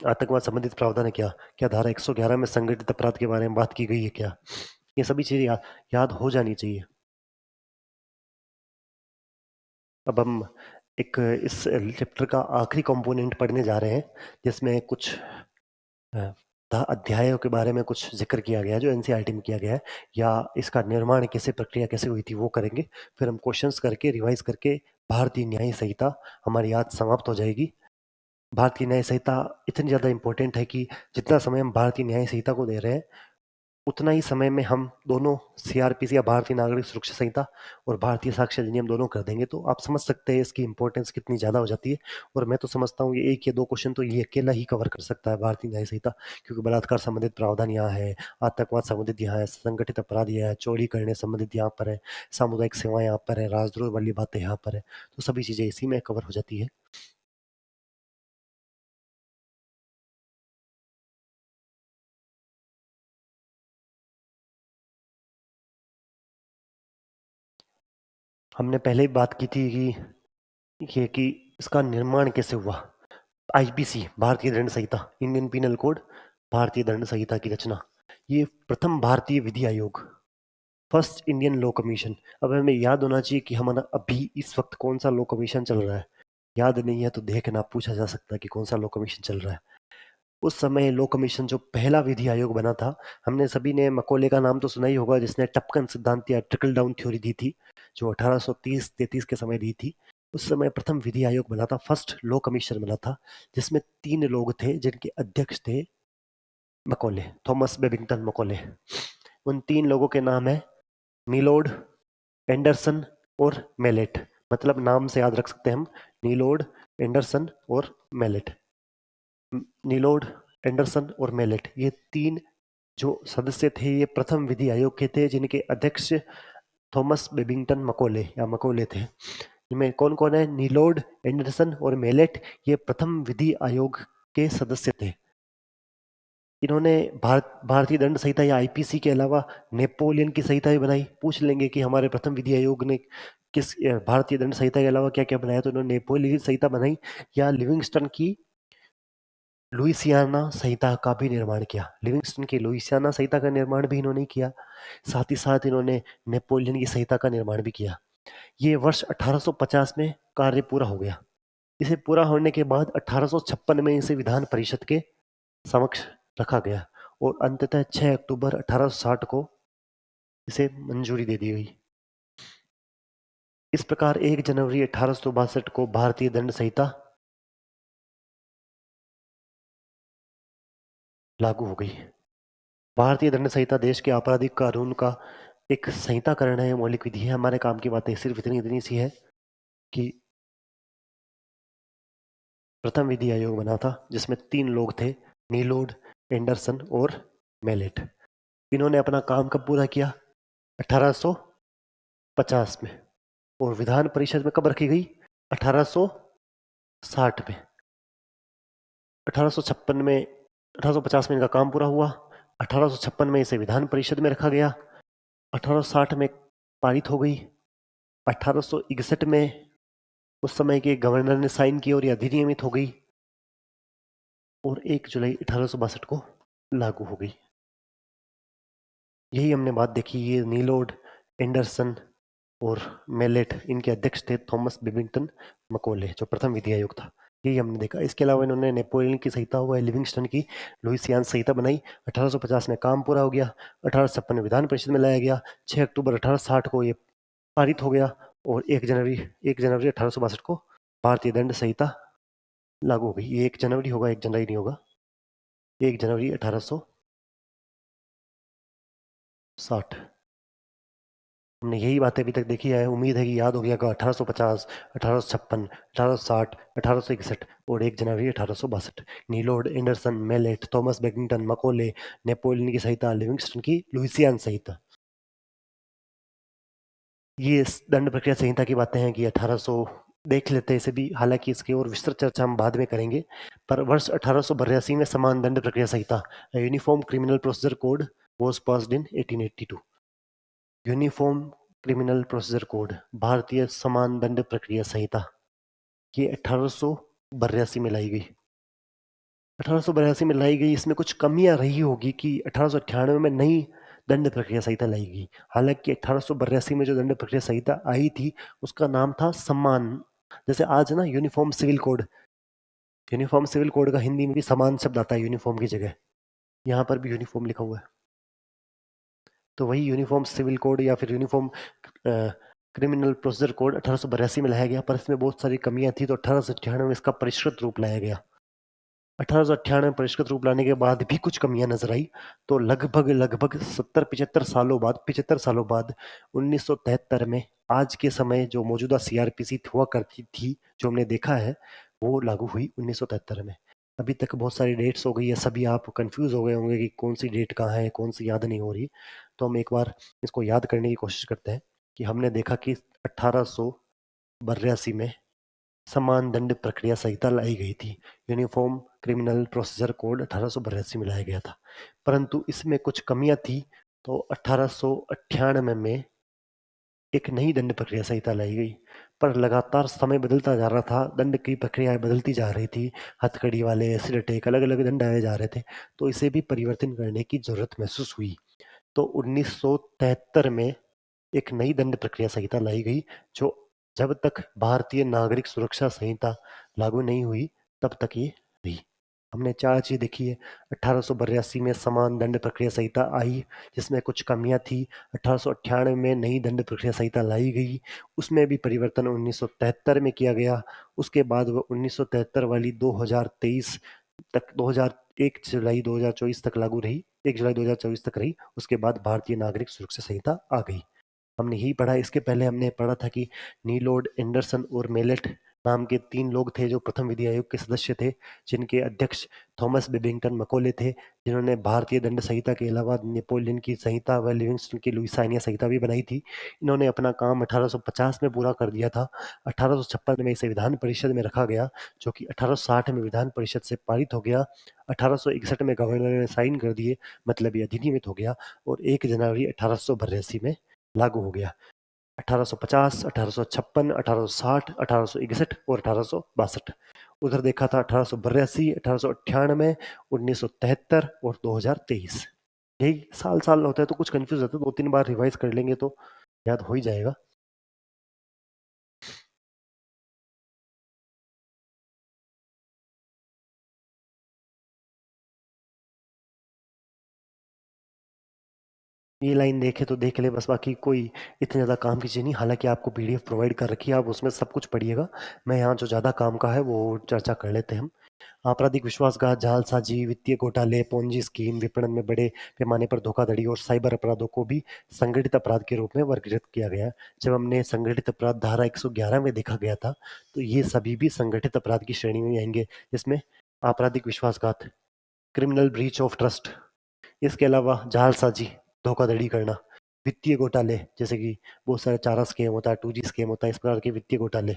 आतंकवाद संबंधित प्रावधान है क्या? क्या धारा 111 में संगठित अपराध के बारे में बात की गई है क्या? ये सभी चीजें याद हो जानी चाहिए। अब हम एक इस चैप्टर का आखिरी कंपोनेंट पढ़ने जा रहे हैं, जिसमें कुछ अध्यायों के बारे में कुछ जिक्र किया गया है जो एनसीईआरटी में किया गया है, या इसका निर्माण कैसे, प्रक्रिया कैसे हुई थी वो करेंगे। फिर हम क्वेश्चंस करके रिवाइज करके भारतीय न्याय संहिता हमारी याद समाप्त हो जाएगी। भारतीय न्याय संहिता इतनी ज़्यादा इंपॉर्टेंट है कि जितना समय हम भारतीय न्याय संहिता को दे रहे हैं उतना ही समय में हम दोनों सीआरपीसी या भारतीय नागरिक सुरक्षा संहिता और भारतीय साक्ष्य अधिनियम दोनों कर देंगे, तो आप समझ सकते हैं इसकी इंपॉर्टेंस कितनी ज़्यादा हो जाती है। और मैं तो समझता हूँ ये एक या दो क्वेश्चन तो ये अकेला ही कवर कर सकता है भारतीय न्याय संहिता, क्योंकि बलात्कार संबंधित प्रावधान यहाँ है, आतंकवाद संबंधित यहाँ है, संगठित अपराध यहाँ है, चोरी करने संबंधित यहाँ पर है, सामुदायिक सेवा यहाँ पर है, राजद्रोह वाली बातें यहाँ पर है, तो सभी चीज़ें इसी में कवर हो जाती है। हमने पहले ही बात की थी कि इसका निर्माण कैसे हुआ। आईपीसी भारतीय दंड संहिता, इंडियन पिनल कोड, भारतीय दंड संहिता की रचना, ये प्रथम भारतीय विधि आयोग, फर्स्ट इंडियन लॉ कमीशन। अब हमें याद होना चाहिए कि हमारा अभी इस वक्त कौन सा लॉ कमीशन चल रहा है। याद नहीं है तो देखना, पूछा जा सकता है कि कौन सा लॉ कमीशन चल रहा है। उस समय लॉ कमीशन जो पहला विधि आयोग बना था, हमने सभी ने मकोले का नाम तो सुना ही होगा, जिसने टपकन सिद्धांत या ट्रिकल डाउन थ्योरी दी थी, जो 1830-33 के समय दी थी। उस समय प्रथम विधि आयोग बना था, फर्स्ट लॉ कमीशन बना था, जिसमें 3 लोग थे जिनके अध्यक्ष थे मकोले, थॉमस बेबिंगटन मकोले। उन 3 लोगों के नाम है नीलोड, एंडरसन और मेलेट। मतलब नाम से याद रख सकते हैं हम, नीलोड, एंडरसन और मेलेट। नीलोड, एंडरसन और मेलेट, ये 3 जो सदस्य थे, ये प्रथम विधि आयोग के थे, जिनके अध्यक्ष थॉमस बेबिंगटन मकोले या मकोले थे। इनमें कौन कौन है? नीलोड, एंडरसन और मेलेट, ये प्रथम विधि आयोग के सदस्य थे। इन्होंने भारतीय दंड संहिता या आईपीसी के अलावा नेपोलियन की संहिता भी बनाई। पूछ लेंगे कि हमारे प्रथम विधि आयोग ने किस भारतीय दंड संहिता के अलावा क्या क्या बनाया, तो इन्होंने नेपोलियन की संहिता बनाई, या लिविंगस्टन की लुइसियाना संहिता का भी निर्माण किया। लिविंगस्टन की लुइसियाना संहिता का निर्माण भी इन्होंने किया। साथ ही साथ इन्होंने नेपोलियन की संहिता का निर्माण भी किया। ये वर्ष 1850 में कार्य पूरा हो गया। इसे पूरा होने के बाद 1856 में इसे विधान परिषद के समक्ष रखा गया और अंततः 6 अक्टूबर 1860 को इसे मंजूरी दे दी गई। इस प्रकार 1 जनवरी 1862 को भारतीय दंड संहिता लागू हो गई। भारतीय दंड संहिता देश के आपराधिक कानून का एक संहिताकरण है, मौलिक विधि है। हमारे काम की बातें सिर्फ इतनी इतनी सी है कि प्रथम विधि आयोग बना था, जिसमें 3 लोग थे, नीलोड, एंडरसन और मेलेट। इन्होंने अपना काम कब पूरा किया? 1850 में। और विधान परिषद में कब रखी गई? 1860 में। 1856 में, 1850 में इनका काम पूरा हुआ। 1856 में इसे विधान परिषद में रखा गया। 1860 में पारित हो गई। 1861 में उस समय के गवर्नर ने साइन की और यह अधिनियमित हो गई, और 1 जुलाई 1862 को लागू हो गई। यही हमने बात देखी। ये नीलोड, एंडरसन और मेलेट, इनके अध्यक्ष थे थॉमस बेबिंगटन मकोले, जो प्रथम विधि आयोग था। यही हमने देखा। इसके अलावा इन्होंने नेपोलियन की संहिता हुआ, लिविंगस्टन की लुइसियान संहिता बनाई। 1850 में काम पूरा हो गया। 1856 में विधान परिषद में लाया गया। 6 अक्टूबर 1860 को ये पारित हो गया, और 1 जनवरी 1862 को भारतीय दंड संहिता लागू हो गई। ये 1 जनवरी होगा, 1 जनवरी नहीं होगा, 1 जनवरी 1860। हमने यही बातें अभी तक देखी है। उम्मीद है कि याद हो गया होगा। 1850, 1856, 1860, 1861 और 1 जनवरी 1862। नीलोड, एंडरसन, मेलेट, थॉमस बेकिंगटन मकोले, नेपोलियन की संहिता, लिविंगस्टन की लुइसियान संहिता। ये दंड प्रक्रिया संहिता की बातें हैं कि 1800 देख लेते हैं इसे भी, हालांकि इसकी और विस्तृत चर्चा हम बाद में करेंगे। पर वर्ष 1882 में समान दंड प्रक्रिया संहिता, uniform criminal procedure code, was passed in 1882। Uniform criminal procedure code, भारतीय समान दंड प्रक्रिया संहिता, ये 1882 में लाई गई। 1882 में लाई गई। इसमें कुछ कमियां रही होगी कि 1898 में नई दंड प्रक्रिया संहिता लाई गई। हालांकि 1882 में जो दंड प्रक्रिया संहिता आई थी, उसका नाम था समान। जैसे आज ना uniform civil code, uniform civil code का हिंदी में भी समान शब्द आता है यूनिफॉर्म की जगह। यहाँ पर भी यूनिफॉर्म लिखा हुआ है, तो वही यूनिफॉर्म सिविल कोड या फिर यूनिफॉर्म क्रिमिनल प्रोसीजर कोड 1882 में लाया गया। पर इसमें बहुत सारी कमियां थी, तो 1898 में इसका परिष्कृत रूप लाया गया। 1898 में परिष्कृत रूप लाने के बाद भी कुछ कमियां नजर आई, तो लगभग लगभग 70 75 सालों बाद 1973 में आज के समय जो मौजूदा सीआरपीसी हुआ करती थी, जो हमने देखा है, वो लागू हुई 1973 में। अभी तक बहुत सारी डेट्स हो गई है, सभी आप कंफ्यूज हो गए होंगे कि कौन सी डेट कहाँ है, कौन सी याद नहीं हो रही। तो हम एक बार इसको याद करने की कोशिश करते हैं कि हमने देखा कि 1882 में समान दंड प्रक्रिया संहिता लाई गई थी। यूनिफॉर्म क्रिमिनल प्रोसीजर कोड 1882 में लाया गया था, परंतु इसमें कुछ कमियां थी। तो 1898 में एक नई दंड प्रक्रिया संहिता लाई गई, पर लगातार समय बदलता जा रहा था, दंड की प्रक्रियाएं बदलती जा रही थी, हथकड़ी वाले एसिड अटैक अलग अलग दंड आए जा रहे थे, तो इसे भी परिवर्तन करने की जरूरत महसूस हुई। तो 1973 में एक नई दंड प्रक्रिया संहिता लाई गई, जो जब तक भारतीय नागरिक सुरक्षा संहिता लागू नहीं हुई तब तक ये रही। हमने चार चीज देखी है। 1882 में समान दंड प्रक्रिया संहिता आई, जिसमें कुछ कमियां थी। 1898 में नई दंड प्रक्रिया संहिता लाई गई, उसमें भी परिवर्तन 1973 में किया गया। उसके बाद वो 1973 वाली 2023 तक 2001 जुलाई 2024 तक लागू रही, 1 जुलाई 2024 तक रही। उसके बाद भारतीय नागरिक सुरक्षा संहिता आ गई। हमने यही पढ़ा। इसके पहले हमने पढ़ा था कि नीलोड, एंडरसन और मेलेट नाम के तीन लोग थे जो प्रथम विधि आयोग के सदस्य थे, जिनके अध्यक्ष थॉमस बेबिंगटन मकोले थे, जिन्होंने भारतीय दंड संहिता के अलावा नेपोलियन की संहिता व लिविंगस्टन की लुइसियाना संहिता भी बनाई थी। इन्होंने अपना काम 1850 में पूरा कर दिया था। 1856 में इसे विधान परिषद में रखा गया, जो कि 1860 में विधान परिषद से पारित हो गया। 1861 में गवर्नर ने साइन कर दिए, मतलब ये अधिनियमित हो गया, और 1 जनवरी 1882 में लागू हो गया। 1850, 1856, 1860, 1861 और 1862। उधर देखा था 1882, 1898, 1973 और 2023। यही साल साल होता है तो कुछ कंफ्यूज होता है, 2 3 बार रिवाइज कर लेंगे तो याद हो ही जाएगा। ये लाइन देखे तो देख ले बस, बाकी कोई इतनी ज़्यादा काम की चीज़ नहीं। हालांकि आपको पीडीएफ प्रोवाइड कर रखी है, आप उसमें सब कुछ पढ़िएगा। मैं यहाँ जो ज़्यादा काम का है वो चर्चा कर लेते हैं हम। आपराधिक विश्वासघात, जालसाजी, वित्तीय घोटाले, पोंजी स्कीम, विपणन में बड़े पैमाने पर धोखाधड़ी और साइबर अपराधों को भी संगठित अपराध के रूप में वर्गीकृत किया गया है। जब हमने संगठित अपराध धारा 111 में देखा गया था, तो ये सभी भी संगठित अपराध की श्रेणी में आएंगे, जिसमें आपराधिक विश्वासघात, क्रिमिनल ब्रीच ऑफ ट्रस्ट, इसके अलावा जालसाजी, धोखाधड़ी करना, वित्तीय घोटाले जैसे कि बहुत सारे चारा स्कैम होता है, 2G स्कैम होता है, इस प्रकार के वित्तीय घोटाले।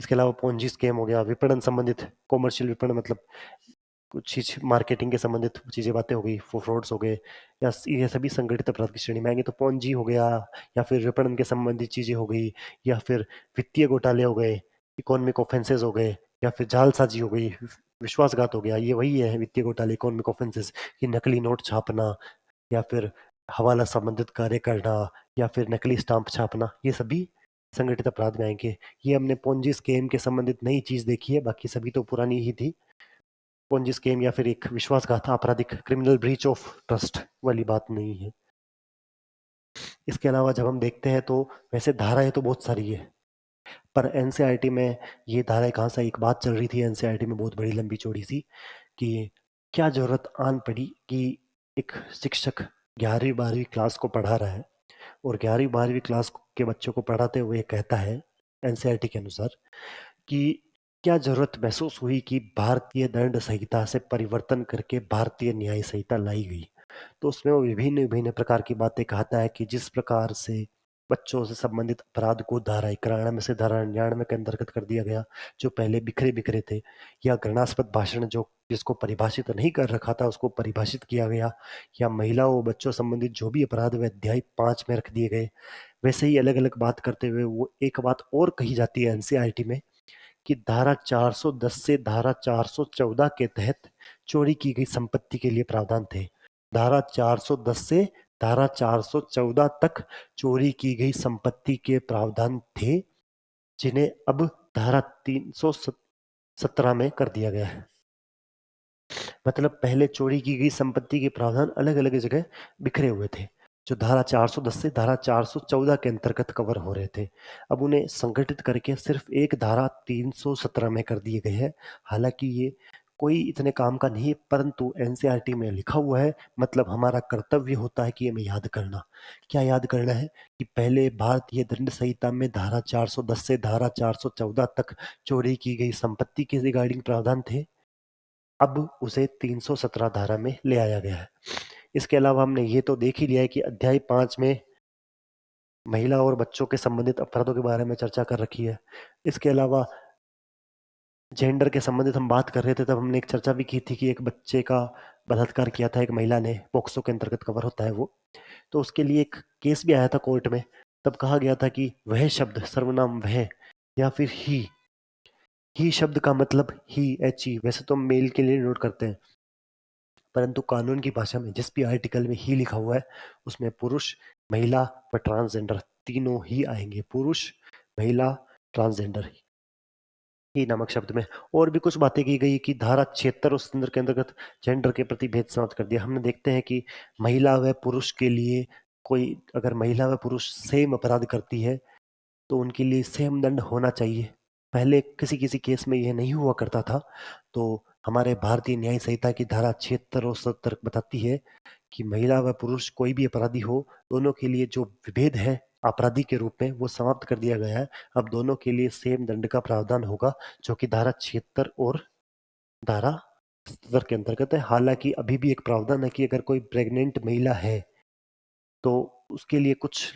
इसके अलावा पोंजी स्कैम हो गया, विपणन संबंधित, कॉमर्शियल विपणन मतलब कुछ चीज मार्केटिंग के संबंधित चीजें बातें हो गई, फ्रॉड्स हो गए, या ये सभी संगठित अपराध की श्रेणी में आएंगे। तो पॉन्जी हो गया, या फिर विपणन के संबंधित चीजें हो गई, या फिर वित्तीय घोटाले हो गए, इकोनॉमिक ऑफेंसेस हो गए, या फिर जालसाजी हो गई, विश्वासघात हो गया। ये वही है वित्तीय घोटाले, इकोनॉमिक ऑफेंसेस, कि नकली नोट छापना, या फिर हवाला संबंधित कार्य करना, या फिर नकली स्टाम्प छापना, ये सभी संगठित अपराध में आएंगे। ये हमने पोंजी स्कीम के संबंधित नई चीज देखी है, बाकी सभी तो पुरानी ही थी। पोंजी स्कीम या फिर एक विश्वासघात, आपराधिक, क्रिमिनल ब्रीच ऑफ ट्रस्ट वाली बात नहीं है। इसके अलावा जब हम देखते हैं तो वैसे धाराएं तो बहुत सारी है, पर एनसीईआरटी में ये धाराएं कहाँ से, एक बात चल रही थी एनसीईआरटी में बहुत बड़ी लंबी चौड़ी सी, कि क्या जरूरत आन पड़ी कि एक शिक्षक 11वीं 12वीं क्लास को पढ़ा रहा है, और 11वीं 12वीं क्लास के बच्चों को पढ़ाते हुए कहता है एनसीईआरटी के अनुसार कि क्या जरूरत महसूस हुई कि भारतीय दंड संहिता से परिवर्तन करके भारतीय न्याय संहिता लाई गई। तो उसमें वो विभिन्न विभिन्न प्रकार की बातें कहता है कि जिस प्रकार से बच्चों से संबंधित अपराध को धारा 91 में से धारा 99 के अंतर्गत कर दिया गया, जो पहले बिखरे बिखरे थे, या घृणास्पद भाषण जो जिसको परिभाषित नहीं कर रखा था उसको परिभाषित किया गया, या महिलाओं बच्चों संबंधित जो भी अपराध वे अध्याय 5 में रख दिए गए। वैसे ही अलग अलग बात करते हुए वो एक बात और कही जाती है एनसीईआरटी में, कि धारा 410 से धारा 414 के तहत चोरी की गई संपत्ति के लिए प्रावधान थे। धारा 410 से धारा 414 तक चोरी की गई संपत्ति के प्रावधान थे, जिन्हें अब धारा 317 में कर दिया गया है। मतलब पहले चोरी की गई संपत्ति के प्रावधान अलग अलग जगह बिखरे हुए थे, जो धारा 410 से धारा 414 के अंतर्गत कवर हो रहे थे। अब उन्हें संगठित करके सिर्फ एक धारा 317 में कर दिए गए हैं। हालांकि ये कोई इतने काम का नहीं है, परंतु एनसीईआरटी में लिखा हुआ है, मतलब हमारा कर्तव्य होता है कि हमें याद करना। क्या याद करना है? कि पहले भारतीय दंड संहिता में धारा 410 से धारा 414 तक चोरी की गई संपत्ति के रिगार्डिंग प्रावधान थे। अब उसे 317 धारा में ले आया गया है। इसके अलावा हमने ये तो देख ही लिया है कि अध्याय 5 में महिला और बच्चों के संबंधित अपराधों के बारे में चर्चा कर रखी है। इसके अलावा जेंडर के संबंधित हम बात कर रहे थे, तब हमने एक चर्चा भी की थी कि एक बच्चे का बलात्कार किया था एक महिला ने, पोक्सो के अंतर्गत कवर होता है वो। तो उसके लिए एक केस भी आया था कोर्ट में। तब कहा गया था कि वह शब्द, सर्वनाम वह या फिर ही शब्द का मतलब ही, एच ई, वैसे तो हम मेल के लिए नोट करते हैं, परंतु कानून की भाषा में जिस भी आर्टिकल में ही लिखा हुआ है उसमें पुरुष, महिला व ट्रांसजेंडर तीनों ही आएंगे। पुरुष, महिला, ट्रांसजेंडर ही नामक शब्द में। और भी कुछ बातें की गई कि धारा 76 उस संदर्भ के अंतर्गत जेंडर के प्रति भेद समाप्त कर दिया। हमने देखते हैं कि महिला व पुरुष के लिए कोई, अगर महिला व पुरुष सेम अपराध करती है तो उनके लिए सेम दंड होना चाहिए। पहले किसी किसी केस में यह नहीं हुआ करता था। तो हमारे भारतीय न्याय संहिता की धारा 76 और 77 बताती है कि महिला व पुरुष कोई भी अपराधी हो, दोनों के लिए जो विभेद है अपराधी के रूप में वो समाप्त कर दिया गया है। अब दोनों के लिए सेम दंड का प्रावधान होगा, जो कि धारा 76 और धारा 77 के अंतर्गत है। हालांकि अभी भी एक प्रावधान है कि अगर कोई प्रेग्नेंट महिला है तो उसके लिए कुछ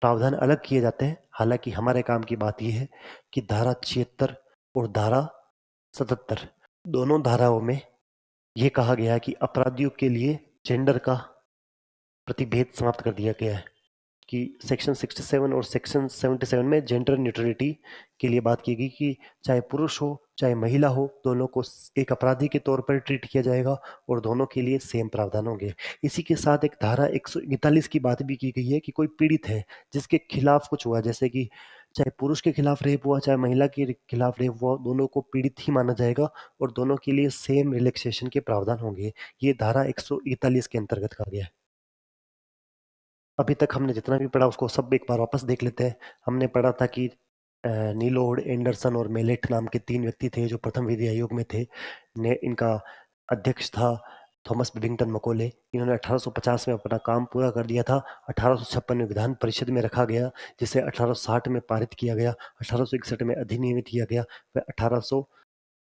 प्रावधान अलग किए जाते हैं। हालांकि हमारे काम की बात यह है कि धारा 76 और धारा 77 दोनों धाराओं में यह कहा गया है कि अपराधियों के लिए जेंडर का प्रतिभेद समाप्त कर दिया गया है। कि सेक्शन 67 और सेक्शन 77 में जेंडर न्यूट्रलिटी के लिए बात की गई कि चाहे पुरुष हो चाहे महिला हो, दोनों को एक अपराधी के तौर पर ट्रीट किया जाएगा और दोनों के लिए सेम प्रावधान होंगे। इसी के साथ एक धारा 141 की बात भी की गई है कि कोई पीड़ित है जिसके खिलाफ कुछ हुआ, जैसे कि चाहे पुरुष के खिलाफ रेप हुआ चाहे महिला के खिलाफ रेप हुआ, दोनों को पीड़ित ही माना जाएगा और दोनों के लिए सेम रिलैक्सेशन के प्रावधान होंगे। ये धारा 141 के अंतर्गत कहा गया है। अभी तक हमने जितना भी पढ़ा उसको सब एक बार वापस देख लेते हैं। हमने पढ़ा था कि नीलोड, एंडरसन और मेलेट नाम के 3 व्यक्ति थे जो प्रथम विधि आयोग में थे। ने इनका अध्यक्ष था थॉमस बेबिंगटन मकोले। इन्होंने 1850 में अपना काम पूरा कर दिया था। 1856 में विधान परिषद में रखा गया, जिसे 1860 में पारित किया गया, 1861 में अधिनियमित किया गया, व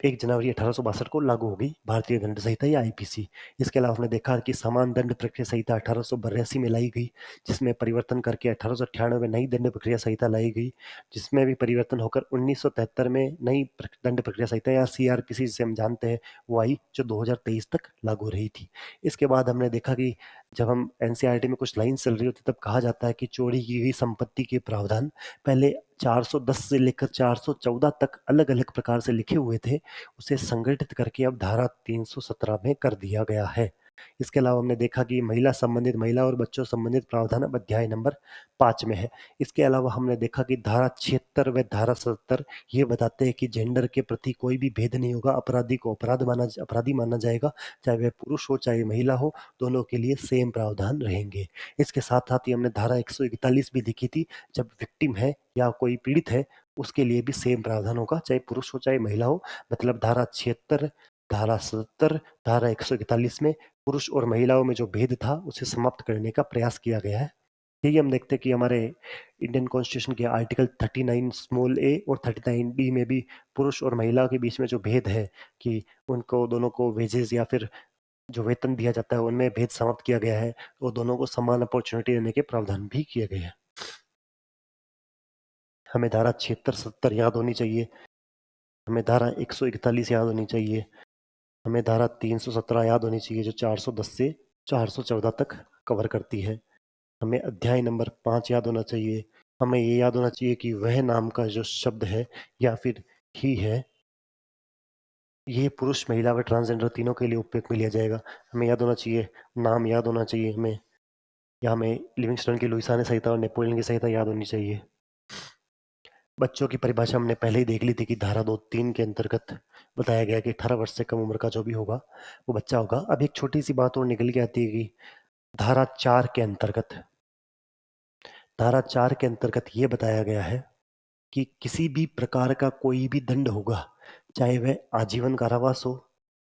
1 जनवरी 1862 को लागू होगी भारतीय दंड संहिता या आईपीसी। इसके अलावा हमने देखा कि समान दंड प्रक्रिया संहिता 1882 में लाई गई, जिसमें परिवर्तन करके 1898 में नई दंड प्रक्रिया संहिता लाई गई, जिसमें भी परिवर्तन होकर 1973 में नई दंड प्रक्रिया संहिता या सीआरपीसी जिसे हम जानते हैं वो आई, जो 2023 तक लागू रही थी। इसके बाद हमने देखा कि जब हम एनसीईआरटी में कुछ लाइन चल रही होती तब कहा जाता है कि चोरी की गई संपत्ति के प्रावधान पहले 410 से लेकर 414 तक अलग अलग प्रकार से लिखे हुए थे, उसे संगठित करके अब धारा 317 में कर दिया गया है। इसके अलावा हमने देखा कि महिला और बच्चों संबंधित प्रावधान अब अध्याय नंबर 5 में है। इसके अलावा हमने देखा कि धारा 76 व धारा 77 ये बताते हैं कि जेंडर के प्रति कोई भी भेद नहीं होगा, अपराधी को अपराधी माना जाएगा, चाहे वह पुरुष हो चाहे महिला हो, दोनों के लिए सेम प्रावधान रहेंगे। इसके साथ साथ ही हमने धारा 141 भी देखी थी, जब विक्टिम है या कोई पीड़ित है उसके लिए भी सेम प्रावधान होगा, चाहे पुरुष हो चाहे महिला हो। मतलब धारा 76, धारा 77, धारा 141 में पुरुष और महिलाओं में जो भेद था उसे समाप्त करने का प्रयास किया गया है। यही हम देखते हैं कि हमारे इंडियन कॉन्स्टिट्यूशन के आर्टिकल 39 स्मॉल ए और 39 बी में भी पुरुष और महिला के बीच में जो भेद है कि उनको दोनों को वेजेस या फिर जो वेतन दिया जाता है उनमें भेद समाप्त किया गया है और दोनों को समान अपॉर्चुनिटी देने के प्रावधान भी किए गए हैं। हमें धारा 76 70 याद होनी चाहिए, हमें धारा 141 याद होनी चाहिए, हमें धारा 317 याद होनी चाहिए जो 410 से 414 तक कवर करती है। हमें अध्याय नंबर 5 याद होना चाहिए। हमें ये याद होना चाहिए कि वह नाम का जो शब्द है या फिर ही है, ये पुरुष, महिला व ट्रांसजेंडर तीनों के लिए उपयोग में लिया जाएगा। हमें याद होना चाहिए, नाम याद होना चाहिए हमें, या हमें लिविंगस्टन की लुइसाने संहिता और नेपोलियन की संहिता याद होनी चाहिए। बच्चों की परिभाषा हमने पहले ही देख ली थी कि धारा 2-3 के अंतर्गत बताया गया कि 18 वर्ष से कम उम्र का जो भी होगा वो बच्चा होगा। अब एक छोटी सी बात और निकल के आती है कि धारा 4 के अंतर्गत, धारा 4 के अंतर्गत ये बताया गया है कि किसी भी प्रकार का कोई भी दंड होगा, चाहे वह आजीवन कारावास हो,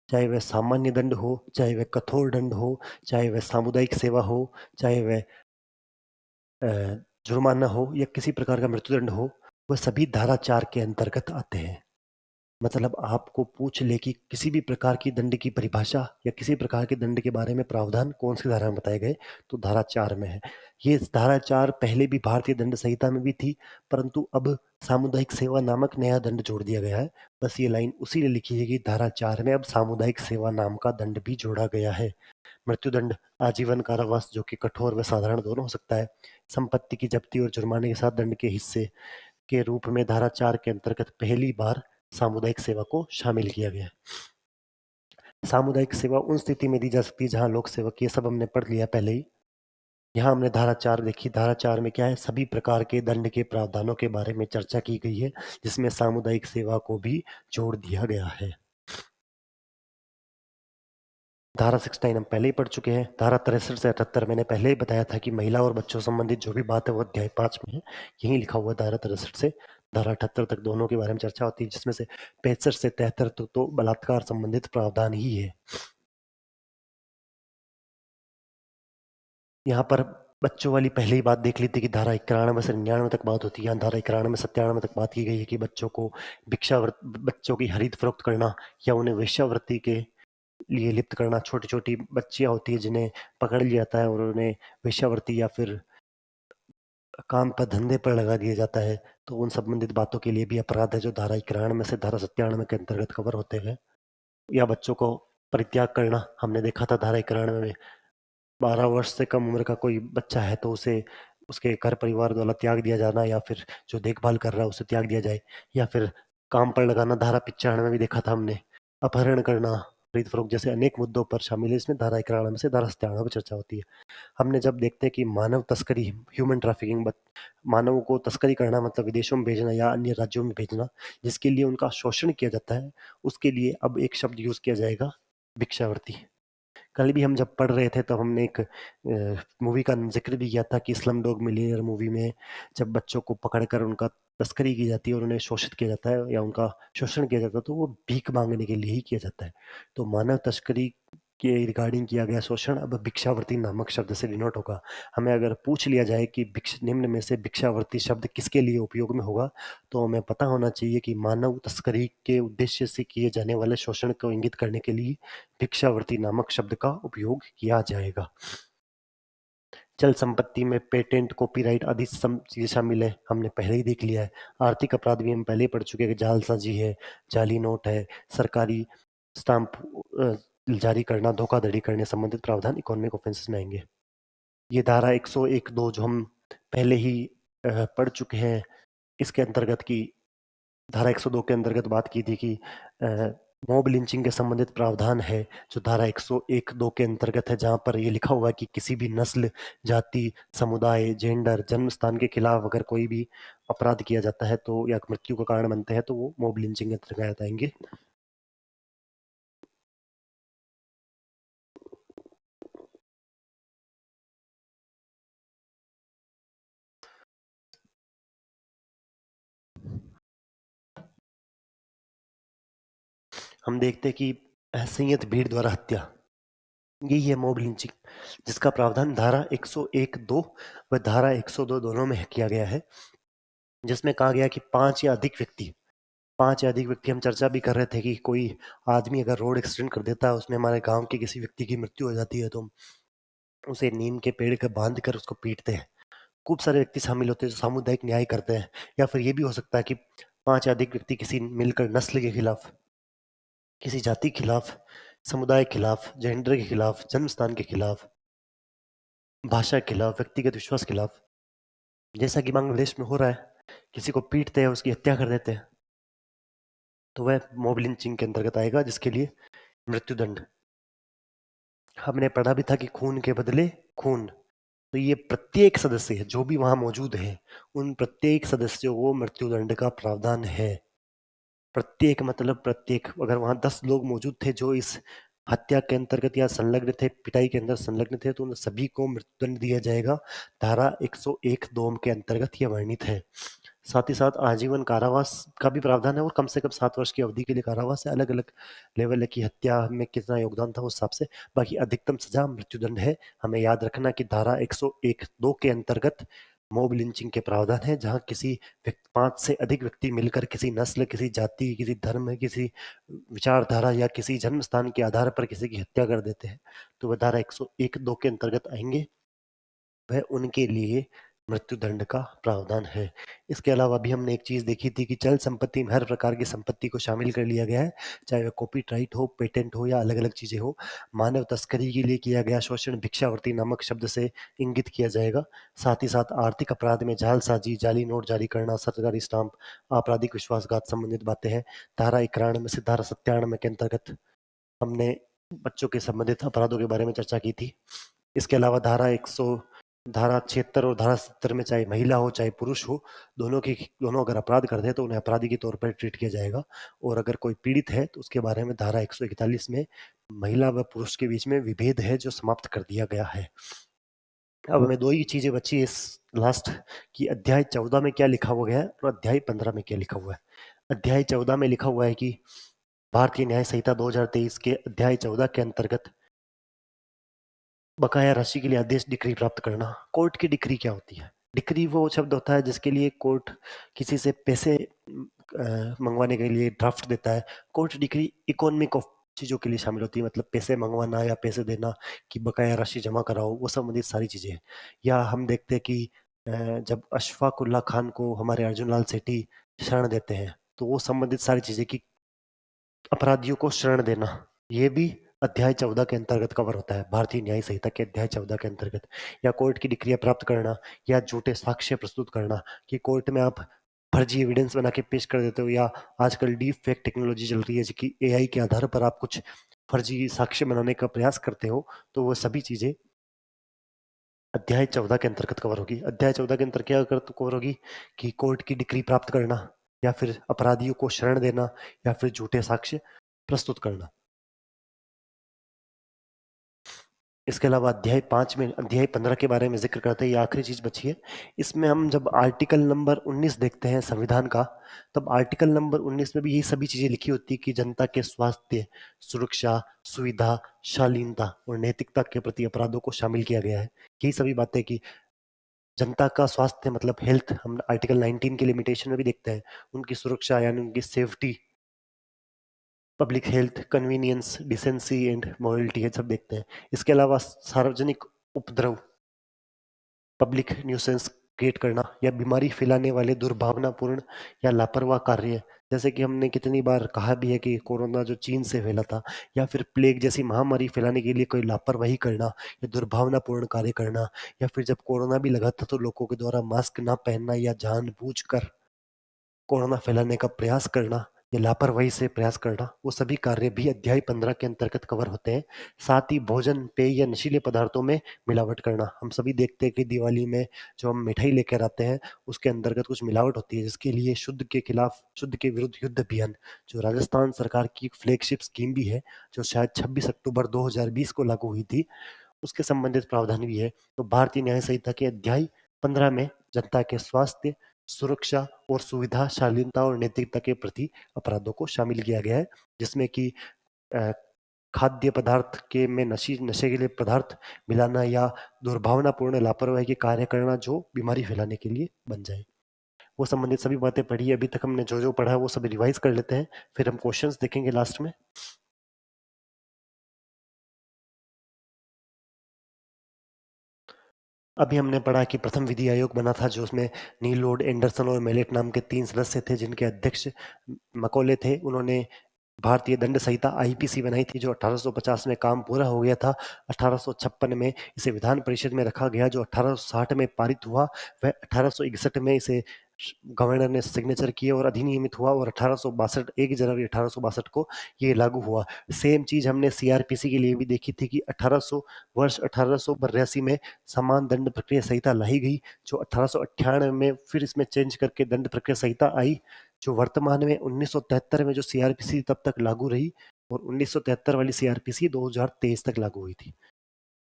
चाहे वह सामान्य दंड हो, चाहे वह कठोर दंड हो, चाहे वह सामुदायिक सेवा हो, चाहे वह अ, जुर्माना हो या किसी प्रकार का मृत्युदंड हो, वह सभी धारा 4 के अंतर्गत आते हैं। मतलब आपको पूछ ले कि किसी भी प्रकार की दंड की परिभाषा या किसी प्रकार के दंड के बारे में प्रावधान कौन सी धारा में बताए गए, तो धारा 4 में है। ये धारा 4 पहले भी भारतीय दंड संहिता में भी थी, परंतु अब सामुदायिक सेवा नामक नया दंड जोड़ दिया गया है। बस ये लाइन उसी ने लिखी है कि धारा 4 में अब सामुदायिक सेवा नाम का दंड भी जोड़ा गया है। मृत्युदंड, आजीवन कारावास जो कि कठोर व साधारण दोनों हो सकता है, संपत्ति की जब्ती और जुर्माने के साथ दंड के हिस्से के रूप में धारा 4 के अंतर्गत पहली बार सामुदायिक सेवा को शामिल किया गया है। सामुदायिक सेवा उन स्थिति में दी जा सकती है जहां लोक सेवक, ये सब हमने पढ़ लिया पहले ही। यहाँ हमने धारा 4 देखी। धारा 4 में क्या है, सभी प्रकार के दंड के प्रावधानों के बारे में चर्चा की गई है, जिसमें सामुदायिक सेवा को भी जोड़ दिया गया है। धारा 69 हम पहले ही पढ़ चुके हैं। धारा 63 से 78 मैंने पहले ही बताया था कि महिला और बच्चों संबंधित जो भी बात है वो अध्याय 5 में है। यही लिखा हुआ है धारा 63 से धारा 78 तक दोनों के बारे में चर्चा होती है, जिसमें से 65 से 73 तो बलात्कार संबंधित प्रावधान ही है। यहाँ पर बच्चों वाली पहले ही बात देख ली थी कि धारा 91 से 99 तक बात होती है। यहाँ धारा 91 से 97 तक बात की गई है कि बच्चों को बच्चों की खरीद फरोख्त करना या उन्हें वेश्यावृत्ति के लिए लिप्त करना। छोटी छोटी बच्चियां होती है जिन्हें पकड़ लिया जाता है और उन्हें वेश्यावृत्ति या फिर काम पर धंधे पर लगा दिया जाता है, तो उन संबंधित बातों के लिए भी अपराध है जो धारा 91 से धारा 97 के अंतर्गत कवर होते हैं। या बच्चों को परित्याग करना, हमने देखा था धारा 91 में 12 वर्ष से कम उम्र का कोई बच्चा है तो उसे उसके घर परिवार द्वारा त्याग दिया जाना, या फिर जो देखभाल कर रहा है उसे त्याग दिया जाए, या फिर काम पर लगाना धारा 95 में भी देखा था हमने। अपहरण करना, खरीद फरोख्त जैसे अनेक मुद्दों पर शामिल है। इसमें धारा 91 से धारा 97 पर चर्चा होती है। हमने जब देखते हैं कि मानव तस्करी, ह्यूमन ट्रैफिकिंग, मानवों को तस्करी करना मतलब विदेशों में भेजना या अन्य राज्यों में भेजना, जिसके लिए उनका शोषण किया जाता है, उसके लिए अब एक शब्द यूज किया जाएगा, भिक्षावृत्ति। कल भी हम जब पढ़ रहे थे तो हमने एक मूवी का जिक्र भी किया था कि स्लम डॉग मिलियनेयर मूवी में जब बच्चों को पकड़कर उनका तस्करी की जाती है और उन्हें शोषित किया जाता है या उनका शोषण किया जाता है, तो वो भीख मांगने के लिए ही किया जाता है। तो मानव तस्करी के रिगार्डिंग किया गया शोषण अब भिक्षावृत्ति नामक शब्द से डिनोट होगा। हमें अगर पूछ लिया जाए कि निम्न में से भिक्षावृत्ति शब्द किसके लिए उपयोग में होगा, तो हमें पता होना चाहिए कि मानव तस्करी के उद्देश्य से किए जाने वाले शोषण को इंगित करने के लिए भिक्षावृत्ति नामक शब्द का उपयोग किया जाएगा। चल संपत्ति में पेटेंट, कॉपीराइट आदि चीजें शामिल है, हमने पहले ही देख लिया है। आर्थिक अपराध भी हम पहले ही पढ़ चुके हैं कि जालसाजी है, जाली नोट है, सरकारी स्टाम्प जारी करना, धोखाधड़ी करने संबंधित प्रावधान इकोनॉमिक ऑफेंसेस में आएंगे। ये धारा 101(2) जो हम पहले ही पढ़ चुके हैं, इसके अंतर्गत की धारा 102 के अंतर्गत बात की थी कि मॉब लिंचिंग के संबंधित प्रावधान है जो धारा 101(2) के अंतर्गत है, जहां पर ये लिखा हुआ है कि किसी भी नस्ल, जाति, समुदाय, जेंडर, जन्म स्थान के खिलाफ अगर कोई भी अपराध किया जाता है तो या मृत्यु का कारण बनते हैं तो वो मॉब लिंचिंग के अंतर्गत आएंगे। हम देखते हैं कि असंयत भीड़ द्वारा हत्या, यही है मॉब लिंचिंग, जिसका प्रावधान धारा 101(2) व धारा 102 दोनों में किया गया है, जिसमें कहा गया कि पांच या अधिक व्यक्ति, हम चर्चा भी कर रहे थे कि कोई आदमी अगर रोड एक्सीडेंट कर देता है, उसमें हमारे गांव के किसी व्यक्ति की मृत्यु हो जाती है, तो उसे नीम के पेड़ के बांध कर उसको पीटते हैं। खूब सारे व्यक्ति शामिल होते हैं जो सामुदायिक न्याय करते हैं। या फिर ये भी हो सकता है कि पांच या अधिक व्यक्ति किसी मिलकर नस्ल के खिलाफ, किसी जाति के खिलाफ, समुदाय के खिलाफ, जेंडर के खिलाफ, जन्म स्थान के खिलाफ, भाषा के खिलाफ, व्यक्तिगत विश्वास के खिलाफ, जैसा कि बांग्लादेश में हो रहा है, किसी को पीटते हैं, उसकी हत्या कर देते हैं, तो वह मॉब लिंचिंग के अंतर्गत आएगा, जिसके लिए मृत्युदंड। हमने पढ़ा भी था कि खून के बदले खून, तो ये प्रत्येक सदस्य जो भी वहां मौजूद है, उन प्रत्येक सदस्यों को मृत्युदंड का प्रावधान है। प्रत्येक मतलब प्रत्येक, अगर वहां 10 लोग मौजूद थे जो इस हत्या के अंतर्गत या संलग्न थे, पिटाई के अंदर संलग्न थे, तो उन सभी को मृत्युदंड दिया जाएगा। धारा 101(2) के अंतर्गत यह वर्णित है। साथ ही साथ आजीवन कारावास का भी प्रावधान है और कम से कम 7 वर्ष की अवधि के लिए कारावास है। अलग अलग लेवल है कि हत्या में कितना योगदान था उस हिसाब से। बाकी अधिकतम सजा मृत्युदंड है। हमें याद रखना कि धारा 101(2) के अंतर्गत मॉब लिंचिंग के प्रावधान है, जहां किसी 5 से अधिक व्यक्ति मिलकर किसी नस्ल, किसी जाति, किसी धर्म, किसी विचारधारा या किसी जन्म स्थान के आधार पर किसी की हत्या कर देते हैं, तो वह धारा 101(2) के अंतर्गत आएंगे। वह उनके लिए मृत्युदंड का प्रावधान है। इसके अलावा भी हमने एक चीज देखी थी कि चल संपत्ति में हर प्रकार की संपत्ति को शामिल कर लिया गया है, चाहे वह कॉपीराइट हो, पेटेंट हो या अलग अलग चीजें हो। मानव तस्करी के लिए किया गया शोषण भिक्षावृत्ति नामक शब्द से इंगित किया जाएगा। साथ ही साथ आर्थिक अपराध में जालसाजी, जाली नोट जारी करना, सरकारी स्टाम्प, आपराधिक विश्वासघात संबंधित बातें हैं। धारा 91 से धारा 97 के अंतर्गत हमने बच्चों के संबंधित अपराधों के बारे में चर्चा की थी। इसके अलावा धारा 76 और धारा 70 में चाहे महिला हो चाहे पुरुष हो, दोनों अगर अपराध करते हैं तो उन्हें अपराधी के तौर पर ट्रीट किया जाएगा। और अगर कोई पीड़ित है तो उसके बारे में धारा 141 में महिला व पुरुष के बीच में विभेद है जो समाप्त कर दिया गया है। अब हमें दो ही चीजें बची है इस लास्ट की, अध्याय 14 में क्या लिखा हुआ गया है और अध्याय 15 में क्या लिखा हुआ है। अध्याय 14 में लिखा हुआ है कि भारतीय न्याय संहिता 2023 के अध्याय 14 के अंतर्गत बकाया राशि के लिए आदेश डिक्री प्राप्त करना। कोर्ट की डिक्री क्या होती है? डिक्री वो शब्द होता है जिसके लिए कोर्ट किसी से पैसे मंगवाने के लिए ड्राफ्ट देता है। कोर्ट डिक्री इकोनॉमिक ऑफ चीजों के लिए शामिल होती है, मतलब पैसे मंगवाना या पैसे देना कि बकाया राशि जमा कराओ, वो संबंधित सारी चीजें हैं। या हम देखते हैं कि जब अशफाक उल्ला खान को हमारे अर्जुन लाल सेठी शरण देते हैं, तो वो संबंधित सारी चीजें कि अपराधियों को शरण देना, ये भी अध्याय 14 के अंतर्गत कवर होता है। भारतीय न्याय संहिता के अध्याय 14 के अंतर्गत। या कोर्ट की डिक्रिया प्राप्त करना या झूठे साक्ष्य प्रस्तुत करना, कि कोर्ट में आप फर्जी एविडेंस बना के पेश कर देते हो, या आजकल डीप फेक टेक्नोलॉजी चल रही है कि एआई के आधार पर आप कुछ फर्जी साक्ष्य बनाने का प्रयास करते हो, तो वो सभी चीजें अध्याय 14 के अंतर्गत कवर होगी। अध्याय 14 के अंतर्गत क्या कवर होगी कि कोर्ट की डिक्री प्राप्त करना, या फिर अपराधियों को शरण देना, या फिर झूठे साक्ष्य प्रस्तुत करना। इसके अलावा अध्याय 15 के बारे में जिक्र करते हैं, ये आखिरी चीज बची है। इसमें हम जब आर्टिकल नंबर 19 देखते हैं संविधान का, तब आर्टिकल नंबर 19 में भी यही सभी चीजें लिखी होती है कि जनता के स्वास्थ्य, सुरक्षा, सुविधा, शालीनता और नैतिकता के प्रति अपराधों को शामिल किया गया है। यही सभी बातें कि जनता का स्वास्थ्य मतलब हेल्थ, हम आर्टिकल 19 के लिमिटेशन में भी देखते हैं। उनकी सुरक्षा यानी उनकी safety, public health, convenience, decency and morality, ये सब देखते हैं। इसके अलावा सार्वजनिक उपद्रव, पब्लिक न्यूसेंस क्रिएट करना, या बीमारी फैलाने वाले दुर्भावनापूर्ण या लापरवाह कार्य, जैसे कि हमने कितनी बार कहा भी है कि कोरोना जो चीन से फैला था, या फिर प्लेग जैसी महामारी फैलाने के लिए कोई लापरवाही करना या दुर्भावनापूर्ण कार्य करना, या फिर जब कोरोना भी लगा था तो लोगों के द्वारा मास्क ना पहनना या जानबूझकर कोरोना फैलाने का प्रयास करना या लापरवाही से प्रयास करना, वो सभी कार्य भी अध्याय 15 के अंतर्गत कवर होते हैं। साथ ही भोजन, पेय या नशीले पदार्थों में मिलावट करना। हम सभी देखते हैं कि दिवाली में जो हम मिठाई लेकर आते हैं उसके अंतर्गत कुछ मिलावट होती है, जिसके लिए शुद्ध के विरुद्ध युद्ध अभियान, जो राजस्थान सरकार की फ्लैगशिप स्कीम भी है, जो शायद 26 अक्टूबर 2020 को लागू हुई थी, उसके संबंधित प्रावधान भी है। तो भारतीय न्याय संहिता के अध्याय 15 में जनता के स्वास्थ्य, सुरक्षा और सुविधा, शालीनता और नैतिकता के प्रति अपराधों को शामिल किया गया है, जिसमें कि अ, खाद्य पदार्थ के में नशे के लिए पदार्थ मिलाना या दुर्भावनापूर्ण लापरवाही के कार्य करना जो बीमारी फैलाने के लिए बन जाए। वो संबंधित सभी बातें पढ़ी है। अभी तक हमने जो जो पढ़ा है वो सभी रिवाइज कर लेते हैं, फिर हम क्वेश्चंस देखेंगे लास्ट में। अभी हमने पढ़ा कि प्रथम विधि आयोग बना था, जो उसमें नील लॉर्ड एंडरसन और मेलेट नाम के 3 सदस्य थे, जिनके अध्यक्ष मकौले थे। उन्होंने भारतीय दंड संहिता आईपीसी बनाई थी, जो 1850 में काम पूरा हो गया था। 1856 में इसे विधान परिषद में रखा गया, जो 1860 में पारित हुआ। वह 1861 में इसे गवर्नर ने सिग्नेचर किए और अधिनियमित हुआ, और 1862 1 जनवरी 1862 को ये लागू हुआ। सेम चीज हमने सीआरपीसी के लिए भी देखी थी कि 1882 में समान दंड प्रक्रिया संहिता लाई गई, जो 1898 में फिर इसमें चेंज करके दंड प्रक्रिया संहिता आई, जो वर्तमान में 1973 में जो सीआरपीसी तब तक लागू रही, और 1973 वाली सीआरपीसी 2023 तक लागू हुई थी।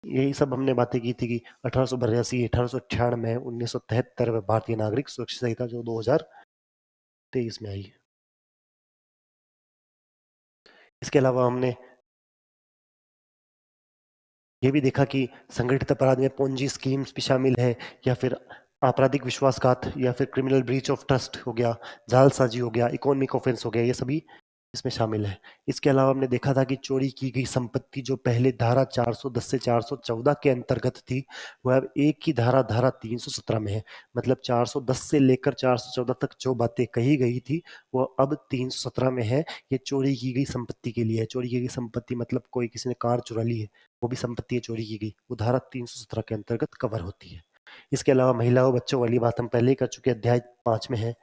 यही सब हमने बातें की थी कि 1882, 1898, 1973 में भारतीय नागरिक सुरक्षा संहिता जो 2000 23 में आई। इसके अलावा हमने ये भी देखा कि संगठित अपराध में पोंजी स्कीम्स भी शामिल है, या फिर आपराधिक विश्वासघात, या फिर क्रिमिनल ब्रीच ऑफ ट्रस्ट हो गया, जालसाजी हो गया, इकोनॉमिक ऑफेंस हो गया, ये सभी इसमें शामिल है। इसके अलावा हमने देखा था कि चोरी की गई संपत्ति जो पहले धारा 410 से 414 के अंतर्गत थी, वह अब एक ही धारा धारा 317 में है। मतलब 410 से लेकर 414 तक जो बातें कही गई थी वो अब 317 में है। ये चोरी की गई संपत्ति के लिए है। चोरी की गई संपत्ति मतलब कोई किसी ने कार चुरा ली है, वो भी संपत्ति है चोरी की गई, वो धारा 317 के अंतर्गत कवर होती है। इसके अलावा महिलाओं बच्चों वाली बात हम पहले ही कर चुके, अध्याय 5 में है।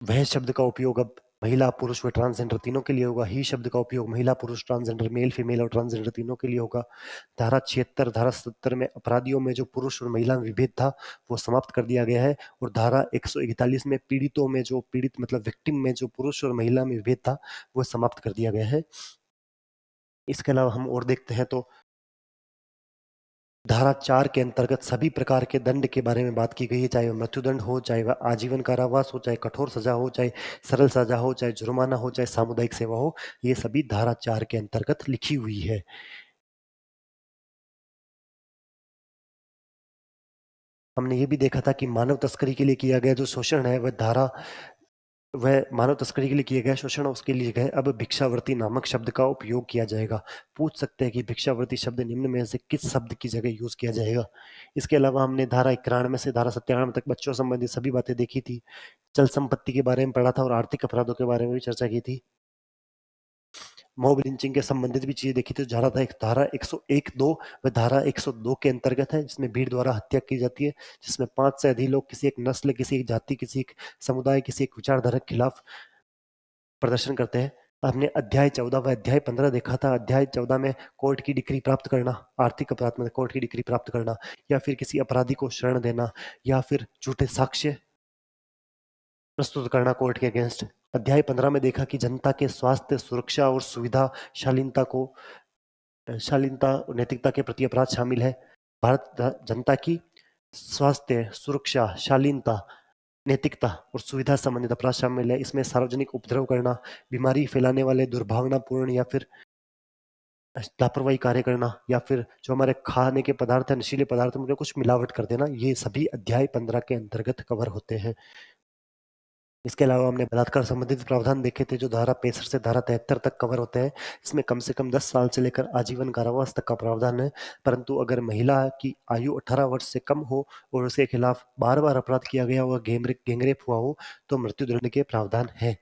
वह शब्द का उपयोग अब महिला पुरुष व ट्रांसजेंडर तीनों के लिए होगा। ही शब्द का उपयोग महिला पुरुष ट्रांसजेंडर मेल फीमेल और ट्रांसजेंडर तीनों के लिए होगा। धारा 76 धारा 77 में अपराधियों में जो पुरुष और महिला में विभेद था वो समाप्त कर दिया गया है। और धारा 141 में पीड़ितों में जो पीड़ित मतलब विक्टिम में जो पुरुष और महिला में विभेद था वो समाप्त कर दिया गया है। इसके अलावा हम और देखते हैं तो धारा 4 के अंतर्गत सभी प्रकार के दंड के बारे में बात की गई है, चाहे वह मृत्युदंड हो, चाहे वह आजीवन कारावास हो, चाहे कठोर सजा हो, चाहे सरल सजा हो, चाहे जुर्माना हो, चाहे सामुदायिक सेवा हो, ये सभी धारा 4 के अंतर्गत लिखी हुई है। हमने ये भी देखा था कि मानव तस्करी के लिए किया गया जो शोषण है वह मानव तस्करी के लिए किए गए शोषण उसके लिए गए अब भिक्षावृत्ति नामक शब्द का उपयोग किया जाएगा। पूछ सकते हैं कि भिक्षावृत्ति शब्द निम्न में से किस शब्द की जगह यूज किया जाएगा। इसके अलावा हमने धारा 91 से धारा 97 तक बच्चों संबंधित सभी बातें देखी थी। चल संपत्ति के बारे में पढ़ा था और आर्थिक अपराधों के बारे में भी चर्चा की थी। मॉब लिंचिंग के संबंधित भी चीजें देखी थी। धारा 101 2 व धारा 102 के अंतर्गत है, जिसमें भीड़ द्वारा हत्या की जाती है, जिसमें 5 से अधिक लोग किसी एक नस्ल, किसी एक जाति, किसी एक समुदाय, किसी एक विचारधारा के खिलाफ प्रदर्शन करते हैं। हमने अध्याय 14 व अध्याय 15 देखा था। अध्याय 14 में कोर्ट की डिक्री प्राप्त करना, आर्थिक अपराध में कोर्ट की डिक्री प्राप्त करना, या फिर किसी अपराधी को शरण देना, या फिर झूठे साक्ष्य प्रस्तुत करना कोर्ट के अगेंस्ट। अध्याय 15 में देखा कि जनता के स्वास्थ्य, सुरक्षा और सुविधा, शालीनता और नैतिकता के प्रति अपराध शामिल है। भारत जनता की स्वास्थ्य, सुरक्षा, शालीनता, नैतिकता और सुविधा संबंधित अपराध शामिल है। इसमें सार्वजनिक उपद्रव करना, बीमारी फैलाने वाले दुर्भावनापूर्ण या फिर लापरवाही कार्य करना, या फिर जो हमारे खाने के पदार्थ है, नशीले पदार्थ में कुछ मिलावट कर देना, ये सभी अध्याय 15 के अंतर्गत कवर होते हैं। इसके अलावा हमने बलात्कार संबंधित प्रावधान देखे थे जो धारा 65 से धारा 73 तक कवर होते हैं। इसमें कम से कम 10 साल से लेकर आजीवन कारावास तक का प्रावधान है। परंतु अगर महिला की आयु 18 वर्ष से कम हो और उसके खिलाफ बार बार अपराध किया गया हो, गैंगरेप हुआ हो, तो मृत्युदंड के प्रावधान है।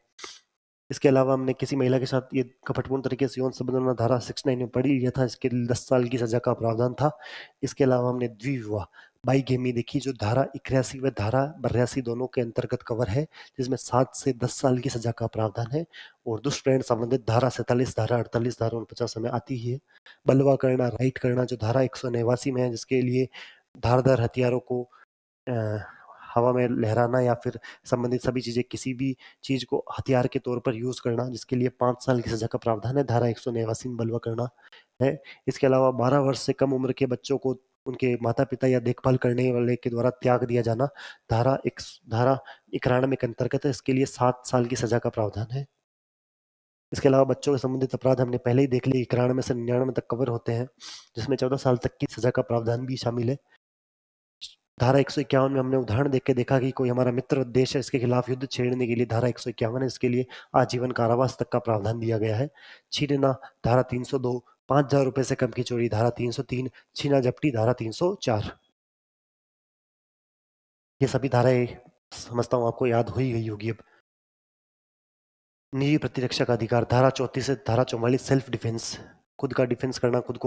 इसके अलावा हमने किसी महिला के साथ ये कपटपूर्ण तरीके से यौन संबंध होना धारा 69 में पढ़ी लिया था, इसके लिए 10 साल की सजा का प्रावधान था। इसके अलावा हमने द्विविवाह बाईगेमी देखी जो धारा 81 व धारा 82 दोनों के अंतर्गत कवर है, जिसमें 7 से 10 साल की सजा का प्रावधान है। और दुष्प्रेरण संबंधित धारा 47 धारा 48 धारा 49 में आती ही है। बलवा करना, राइट करना जो धारा 189 में है, जिसके लिए धारदार हथियारों को अ, हवा में लहराना या फिर संबंधित सभी चीजें, किसी भी चीज को हथियार के तौर पर यूज करना, जिसके लिए 5 साल की सजा का प्रावधान है, धारा 189 में बलवा करना है। इसके अलावा 12 वर्ष से कम उम्र के बच्चों को उनके माता पिता या देखभाल करने वाले के द्वारा त्याग दिया जाना धारा 91 के अंतर्गत है, इसके लिए 7 साल की सजा का प्रावधान है। इसके अलावा बच्चों के संबंधित अपराध हमने पहले ही देख लिए, 91 से 99 तक कवर होते हैं, जिसमें 14 साल तक की सजा का प्रावधान भी शामिल है। धारा 151 में हमने उदाहरण देख के देखा कि कोई हमारा मित्र देश है, इसके खिलाफ युद्ध छेड़ने के लिए धारा 151 है, इसके लिए आजीवन कारावास तक का प्रावधान दिया गया है। छीनना धारा 302, 5,000 रुपए से कम की चोरी धारा 303, छीना झपटी धारा 304। ये सभी धाराएं समझता हूँ आपको याद हो ही गई होगी अब। निजी प्रतिरक्षा का अधिकार धारा 34 से धारा 44 सेल्फ डिफेंस, खुद का डिफेंस करना, खुद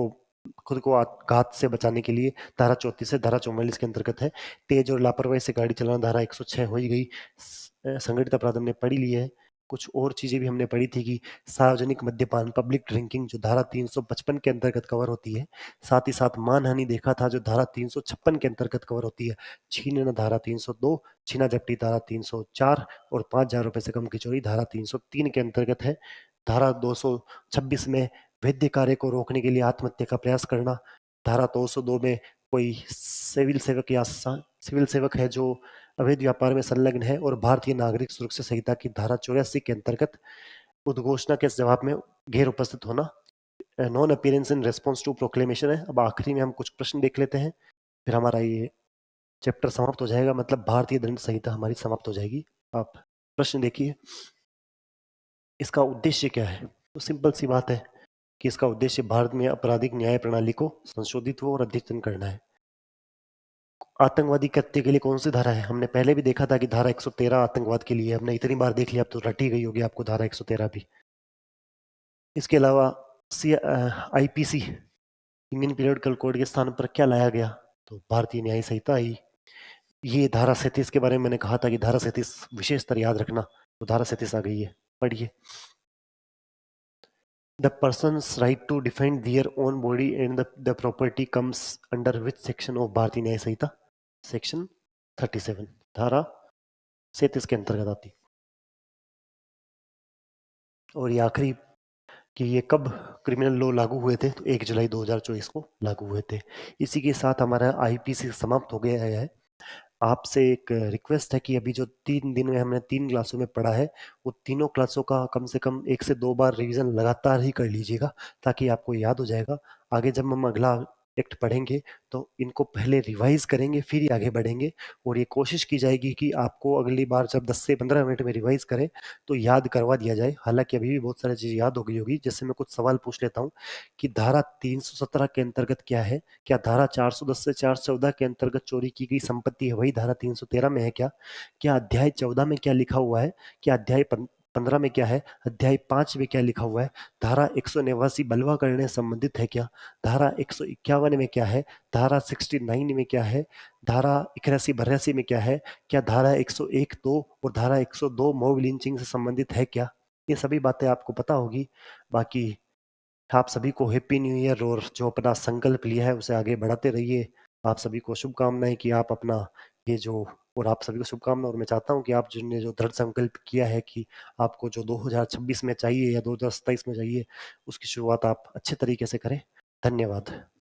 को घात से बचाने के लिए धारा 34 से धारा 44 के अंतर्गत है। तेज और लापरवाही से गाड़ी चलाना धारा 106 हो ही गई। संगठित अपराध हमने पढ़ी ली है। कुछ और चीजें भी हमने पढ़ी थी कि सार्वजनिक मद्यपान पब्लिक ड्रिंकिंग जो धारा 355 के अंतर्गत कवर होती है। साथ ही साथ मानहानि देखा था जो धारा 356 के अंतर्गत कवर होती है। छीनना धारा 302, छीना झपटी धारा 304 और 5,000 रुपए से कम की चोरी धारा 303 के अंतर्गत है। धारा 226 में वैध कार्य को रोकने के लिए आत्महत्या का प्रयास करना। धारा 202 में कोई सिविल सेवक या सिविल सेवक है जो अवैध व्यापार में संलग्न है और भारतीय नागरिक सुरक्षा संहिता की धारा 84 के अंतर्गत उद्घोषणा के जवाब में गैर उपस्थित होना। Non appearance in response to proclamation है। अब आखिरी में हम कुछ प्रश्न देख लेते हैं, फिर हमारा ये चैप्टर समाप्त हो जाएगा, मतलब भारतीय दंड संहिता हमारी समाप्त हो जाएगी। आप प्रश्न देखिए, इसका उद्देश्य क्या है? तो सिंपल सी बात है कि इसका उद्देश्य भारत में आपराधिक न्याय प्रणाली को संशोधित हो और अद्यतन करना है। आतंकवादी कृत्य के लिए कौन सी धारा है? हमने पहले भी देखा था कि धारा 113 आतंकवाद के लिए, हमने इतनी बार देख लिया, अब तो रटी गई होगी आपको धारा 113 भी। इसके अलावा आईपीसी इंडियन पीरियड कोड के स्थान पर क्या लाया गया? तो भारतीय न्याय संहिता आई। ये धारा 37 के बारे में मैंने कहा था कि धारा 37 विशेष तर याद रखना, तो धारा 37 आ गई है, पढ़िए। The person's right to defend their own body and the property comes under which section of भारतीय न्याय संहिता? सेक्शन 37, धारा 37 के अंतर्गत आती। और ये आखिरी कि ये कब क्रिमिनल लॉ लागू हुए थे? तो 1 जुलाई 2024 को लागू हुए थे। इसी के साथ हमारा आईपीसी समाप्त हो गया है। आपसे एक रिक्वेस्ट है कि अभी जो 3 दिन में हमने 3 क्लासों में पढ़ा है, वो तीनों क्लासों का कम से कम 1 से 2 बार रिवीजन लगातार ही कर लीजिएगा, ताकि आपको याद हो जाएगा। आगे जब हम अगला एक्ट पढ़ेंगे तो इनको पहले रिवाइज करेंगे, फिर ही आगे बढ़ेंगे। और ये कोशिश की जाएगी कि आपको अगली बार जब 10 से 15 मिनट में रिवाइज करें तो याद करवा दिया जाए। हालांकि अभी भी बहुत सारी चीज़ याद हो गई होगी। जैसे मैं कुछ सवाल पूछ लेता हूँ कि धारा 317 के अंतर्गत क्या है? क्या धारा 410 से 414 के अंतर्गत चोरी की गई संपत्ति है वही धारा 313 में है क्या? क्या अध्याय 14 में क्या लिखा हुआ है? क्या अध्याय 15 में क्या है? अध्याय 5 में क्या लिखा हुआ है? धारा 189 बलवा करने संबंधित है क्या? धारा 151 में क्या है? धारा 69 में क्या है? धारा 81-82 में क्या है? क्या धारा 101 2 और धारा 102 मॉब लिंचिंग से संबंधित है क्या? ये सभी बातें आपको पता होगी। बाकी आप सभी को हैप्पी न्यू ईयर, और जो अपना संकल्प लिया है उसे आगे बढ़ाते रहिए। आप सभी को शुभकामनाएं कि आप अपना ये जो, और आप सभी को शुभकामनाएं, और मैं चाहता हूं कि आप जिनने जो दृढ़ संकल्प किया है कि आपको जो 2026 में चाहिए या 2027 में चाहिए, उसकी शुरुआत आप अच्छे तरीके से करें। धन्यवाद।